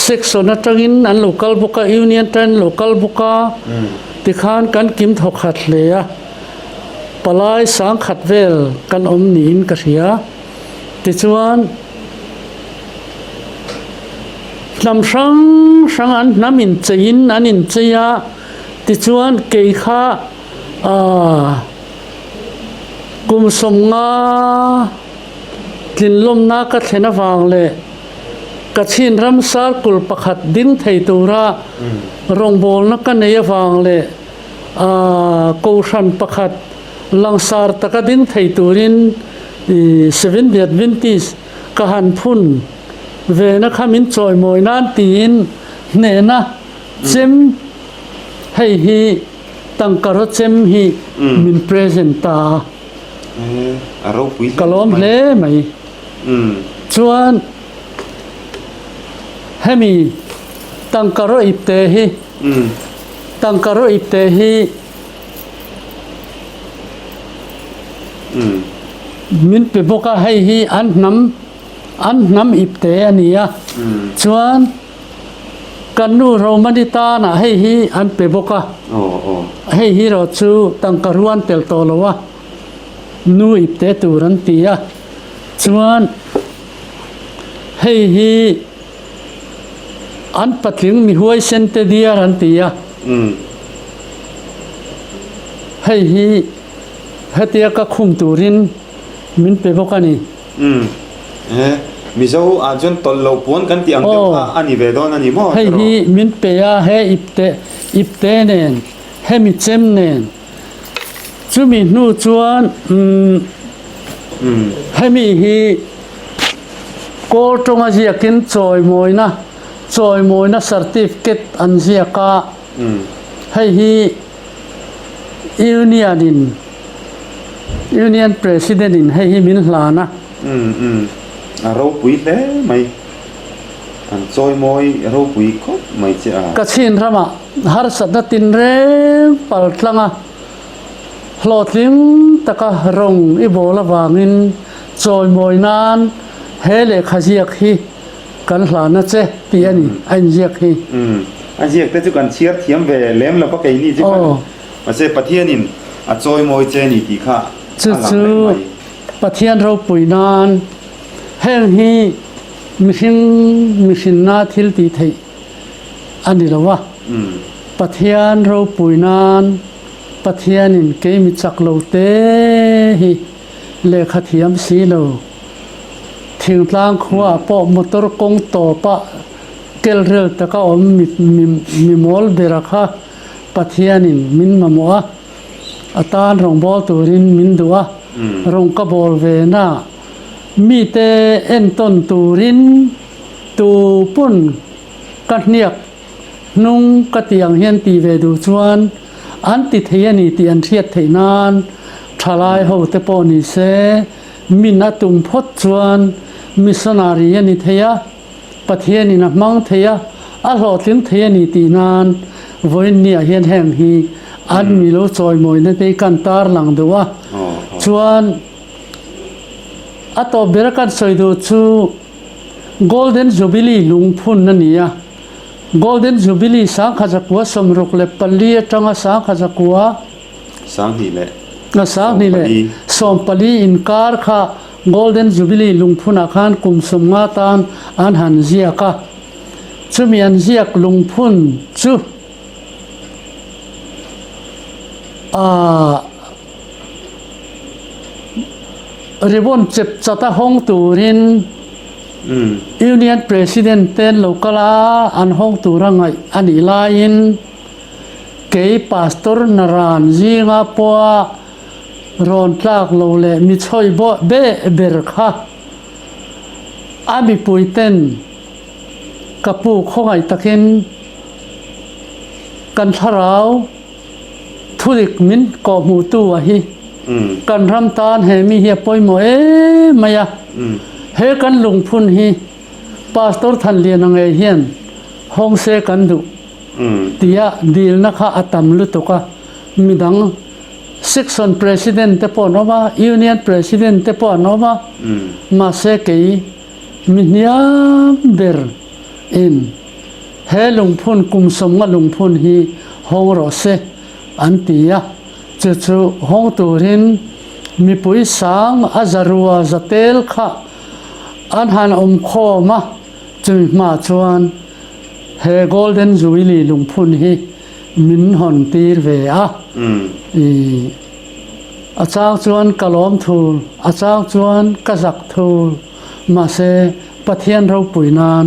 section atangin an local boka union train local boka ti khan kan kim thok khat le ya palai sang khat vel kan om ni in ka ria ti chuan lam sang an namin chein anin cheya ti chuan ke kha kum som nga tin lom na ka thena wang le ka chin ram sar kul pakhat din thei tura rong bol na ka nei wang le ko ran pakhat langsar taka din thei turin 7 Vietnamese ka han phun ve na khamin choi moi nan tin ne na chem hei hi tangkaro chem hi min present ta aro pui kalom hle mai chuan hemi tangkaro ipte hi min pe boka hei hi an nam ipte ania chuan kanu romanita na hei hi an pe boka hei hi ro chu tangkaruan tel tolowa nu ipte turan tia chuan hei hi an patling mi huai sente dia ran tia hei hi hatia ka khum turin min pe bokani mizo ajon tollo pon kan ti ang ka ani vedon ani mo hei hi min pe ya he ipte nen he mi chem nen chumi nu chuan he mi hi ko tonga jiakin choi moina certificate an jiaka hei hi union president in hei hi min hlana aro pui le mai an choi moi aro pui ko mai cha kachin rama har sadna tin reng pal tlanga hlotling taka rong i bola wangin จอยมวยนานเฮเลขเจียกฮีกันหลานนะเจตีอันนี้อันเจียกฮี อันเจียกแต่จุกันเชียร์เทียมเวเล่มแล้วก็ไก่นี่จุกันมาเซปะเทียนินอ่ะจอยมวยเจนี่ตีค่ะ จู่ๆประเทศเราปุยนานแห่งฮีมิชินนาทิลตีไทยอันนี้ละวะประเทศเราปุยนานประเทศนินเกมิจักโลเตฮีเลขาเทียมสีโลทิ้งล่างขวาปอมอเตอร์กงโตปะเกลเรลตะก็อมมีมอลเบรักฮะประเทศนินมินมามัวอาตานรองบอลตัวรินมินดัวรองกบอลเวน่ามีเตเอ็นต้นตูรินตูปุ่นกัดเนียกนุ่งกะเตียงเฮียนตีเวดูชวนอันติเทียนีตีอันเทียดเทนานทลายหูเตปอนิเซมินาตุมพดชวนมิสนารีนิเทียประเทศนี้นะมังเทียอาหลอดลิ้นเทียนีตีนานวันนี้เฮียนแห่งฮีอันมีโลจอยมวยนั่นเองกันตาร์หลังดัวชวนอัตบเบรกันสอยดูชู Golden Jubilee ลุงพุ่นนั่นนี่อะ Golden Jubilee สังขจักวสมรุกเล็บปลีจังสังขจักวสังนี่แหละสังนี่แหละสมปลีอินคาร์ค่ะ Golden Jubilee ลุงพุ่นอาคารกุมสมงาตานอันหันเจียกะชูมีอันเจียกลุงพุ่นชูริบอนเจ็บจัตห้องตูรินยูเนียนประธานเต้นโลกลาอันห้องตูรังไงอันอีลายินเกย์พาสตอร์นารานจีงาปัวรอนตากโลเลมิช่วยบ่เบเบร์ค่ะอาบิปุยเต้นกับปูข้องไอตะเข็นกันทาราวทุลิกมินกอบหูตัวฮีกันรำตาลเฮมีเฮียปอยโมมายาเฮกันลงพุนฮีพาสตอร์ทันเลียนงเฮียนห้องเซกันดุตียดีลนักอาตัมลุตุกะมีดังsection president te po nova union president te po nova ma se ke miniam ber in he lung phun kum som nga lung phun hi hong ro se antia chu chu hong turin mi pui sang azarua zatel kha an han kho ma chu ma chuan he golden jubilee lung phun hi min hon tir ve aอาจารย์ชวนกะล้อมทูลอาจารย์ชวนกะจักทูลมาเสประเทศเราปุยนาน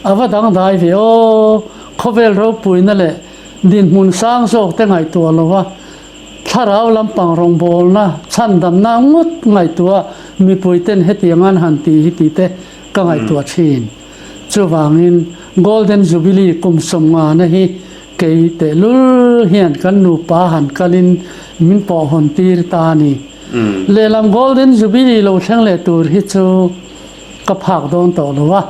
อาว่าดังได้วิโอเขาเวลเราปุยนั่นแหละดินมุนสร้างโศกแต่ไงตัวเราว่าถ้าเราลำปังรองบอลนะชั้นดำน้ำงดไงตัวมีปุยเต้นให้ตีงานหันตีให้ตีเตะก็ไงตัวชีนจะวางอิน Golden Jubilee กุมสมงานนะฮีเกยเตลุเฮียนกันนูปาหันกัลินมินปอหอนตีรตานีเลลำ Golden Jubilee เราเช่างเลตูร์ฮิจูกับผักโดนต่อหรือวะ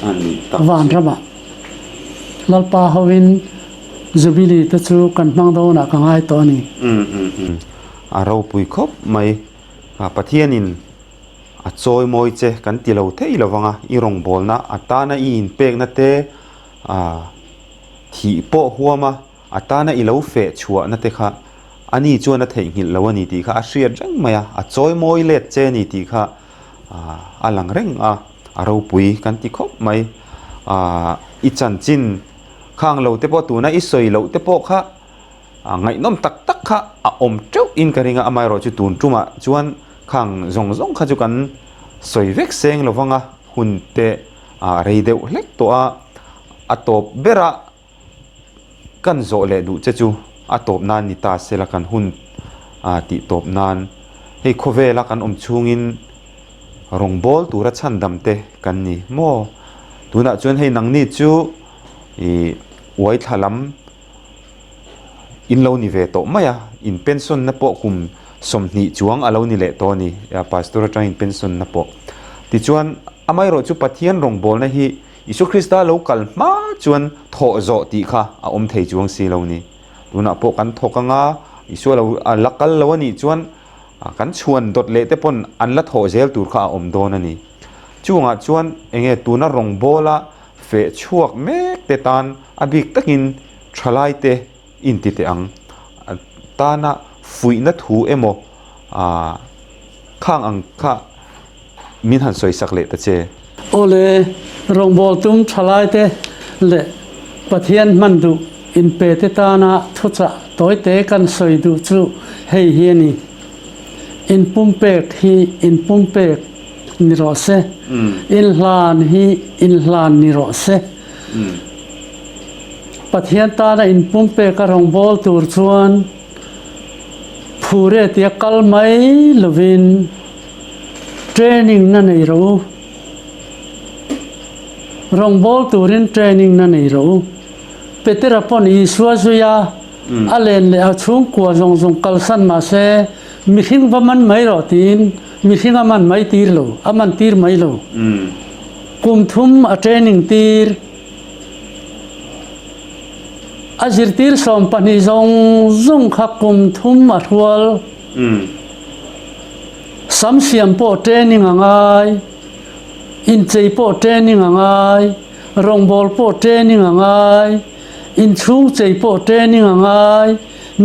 อันนี้วานระบะลลปาฮวิน Jubilee ตะจูกันมังโดนอะกังไอตัวนี้เราปุยคบไม่ประเทศนินจอยมวยเจกันตีเราเทอีเราวังอีรงบอลนะอัตานะอินเป็กนะเตที่โปหัวมาอัตานะอีเราเฟะชัวนะเตค่ะอันนี้จวนนะเทหินเราวันนี้ตีค่ะอาเซียนจังไหมจอยมวยเล็ดเจนี่ตีค่ะหลังเร่งเราปุยกันตีคบไหมอีจันจินข้างเราเตปตัวนะอีสวยเราเตปค่ะไงน้ำตักค่ะอมเจ้าอินกันริงไม่รอจุดตุนจุมาจวนข้างจงค่ะจุกันสวยเวกเซงเราฟังหุ่นเตเรย์เดวเล็กตัวตบเบระกันโจเลดูเจจูตบนานนิตาเซลกันหุ่นติตบนานให้โคเวลกันชุงินรองบอลตัวรัชันดำเตกันนี่โมตัวน่ะจวนให้นังนี่จูไว้ทลัมอินเลวนิเวโตไม่อินเป็นส่วนนับปกุมสมนิจวงอเลวนิเลตัวนี้พาสตอร์จังอินเป็นส่วนนับปติจวนไม่รู้จูปะเทียนรองบอลนะฮีอิสุคริสต์โลกัลมาจวนโถโจติค่ะเทจวงสีเหล่านี้ดูนะพวกกันทกันอิสุเราลักกัลเหล่านี้จวน kan chuan dot le te pon an la tho zel tur kha om don ani chunga chuan enge tuna rong bola fe chuak mek te tan abik takin thalai te in ti te ang tana fuina thu emo khang ang kha min han soi sak le ta che ole rong bol tum thalai te le pathian mandu in pe te ta na thucha toy te kan soi du chu hei hi ni in pumpek hi in pumpek ni ro se in hlan hi in hlan ni ro se pathian ta na in pumpek ka rong bol tur chuan phure tia kal mai lovin training na nei ro rong bol turin training na nei ro petera pon I suwa zuya alen le a chung kwa zong zong kalsan ma se mi hing va man mai ro tin mi hing a man mai tir lo a man tir mai lo kum thum a training tir a zir tir som pani zong zong kha kum thum a thual sam siam po training angai in chei po training angai rong bol po training angai in chung chei po training angai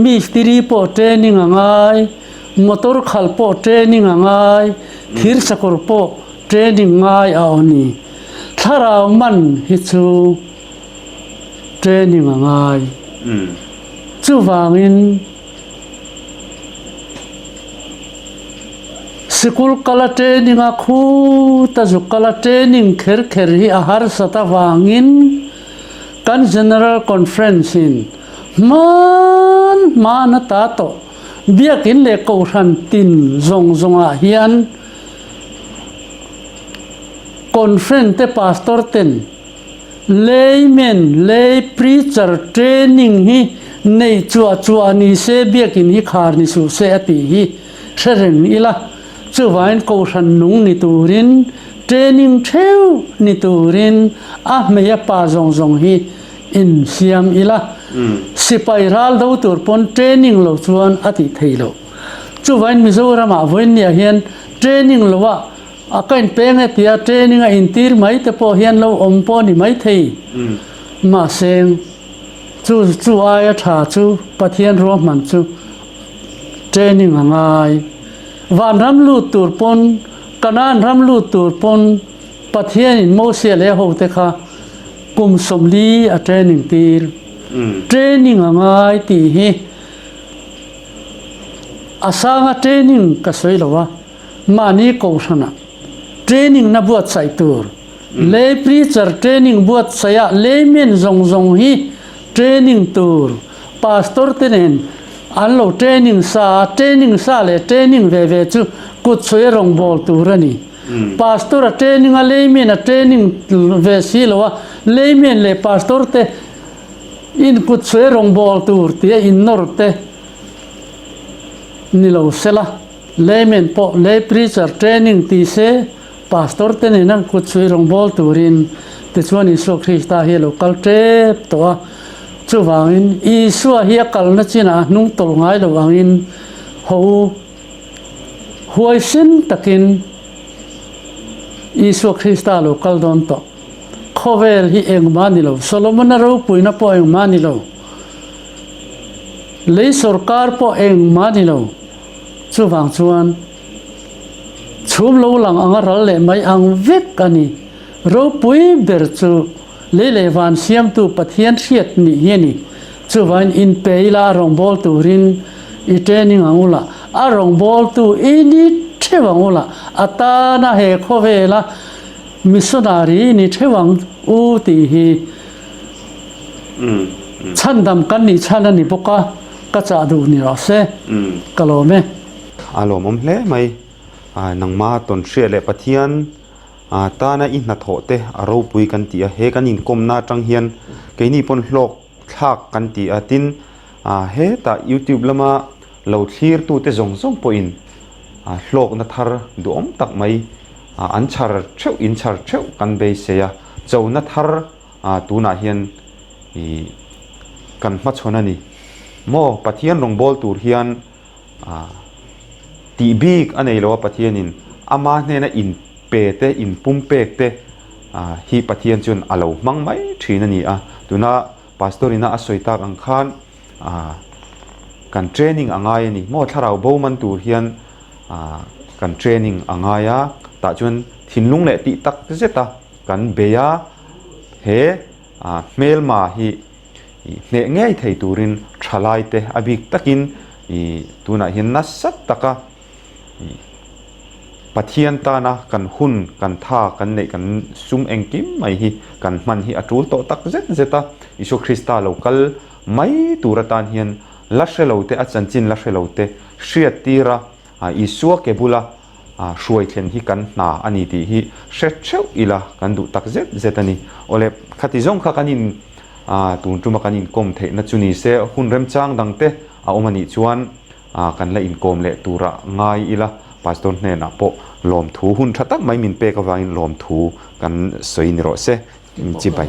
mistri po training angai motor khal po training angai thir sakor po training ngai aoni tharau man hi chu training angai chu wangin school kala training a khu ta zu kala training kher kher hi a har sata wangin kan general conference in man ta to biakin le ko ran tin zong zong a hian conference te pastor ten layman lay preacher training hi nei chua ni se biakin hi khar ni su se ati hi theren ila chu wain ko ran nung ni turin training theu ni turin a meya pa zong zong hi in siam ila sipai ral do tur pon training lo chuan ati theilo chu wain mizoram a voin nia hian training lowa a kain peng e tia training a in tir mai te po hian lo om po ni mai thei ma seng chu aya tha chu pathian ro man chu training angai van ram lu tur pon kanan ram lu tur pon pathian in mo se le ho te kha kum somli a training tir training angai ti hi asanga training ka soilawa mani ko sana training na buat sai tur lay preacher training buat saya layman zong zong hi training tur pastor tenen allo training sa le training ve chu kut choi rong bol turani pastor a training a layman a training ve silowa layman le pastor te in kut choi rong bol tur te in nor te nilo sela layman po lay preacher training ti se pastor te ne nang kut choi rong bol turin te chuan Isu Krista hi local trep to chu wangin Isu hi kal na china nung tol ngai lo wangin ho huai sin takin Isu Krista local don to khovel hi eng mani lo Solomon ro puina po eng mani lo lei sarkar po eng mani lo chu wang chuan chum lo lang anga ral le mai ang vek ani ro pui ber chu le le van siam tu pathian thiat ni hiani chu vain in peila rong bol turin I training angula a rong bol tu ini thewangula ata na he khovela missionary ni thewang u ti hi chandam kan ni chana ni boka ka cha du ni ra se kalome alom om hle mai nang ma ton shre le pathian ta na in na tho te aro pui kan ti a he kan in kom na tang hian ke ni pon hlok thak kan ti atin he ta YouTube lama lo thlir tu te zong zong po in hlok na thar du om tak mai an char theu in char theu kan be se ya chau na thar tu na hian I kan ma chona ni mo pathian rong bol tur hian ti big anei lo pathian in ama hne na in pe te in pum pek te hi pathian chun alo mang mai thina ni a tuna pastorina a soitak ang khan kan training angai ni mo tharau bo man tur hian kan training angaya ta chun thinlung le ti tak zeta kan beya he mel ma hi ne ngei thei turin thalai te abik takin tuna hian na sat taka pathian ta na kan hun kan tha kan nei kan sum engkim mai hi kan man hi atul to tak zet zeta isu krista local mai turatan hian la shelote a chanchin la shelote hriat tira isua kebula hruai thlen hi kan na ani ti hi hret theu ila kan du tak zet zetani ole khati zong kha kanin tun tuma kanin kom the na chuni se hun rem chang dangte a omani chuan kan la in kom le tura ngai ila pastor ne na po lom thu hun thatak mai min pe ka wangin lom thu kan soi ni ro se chi bai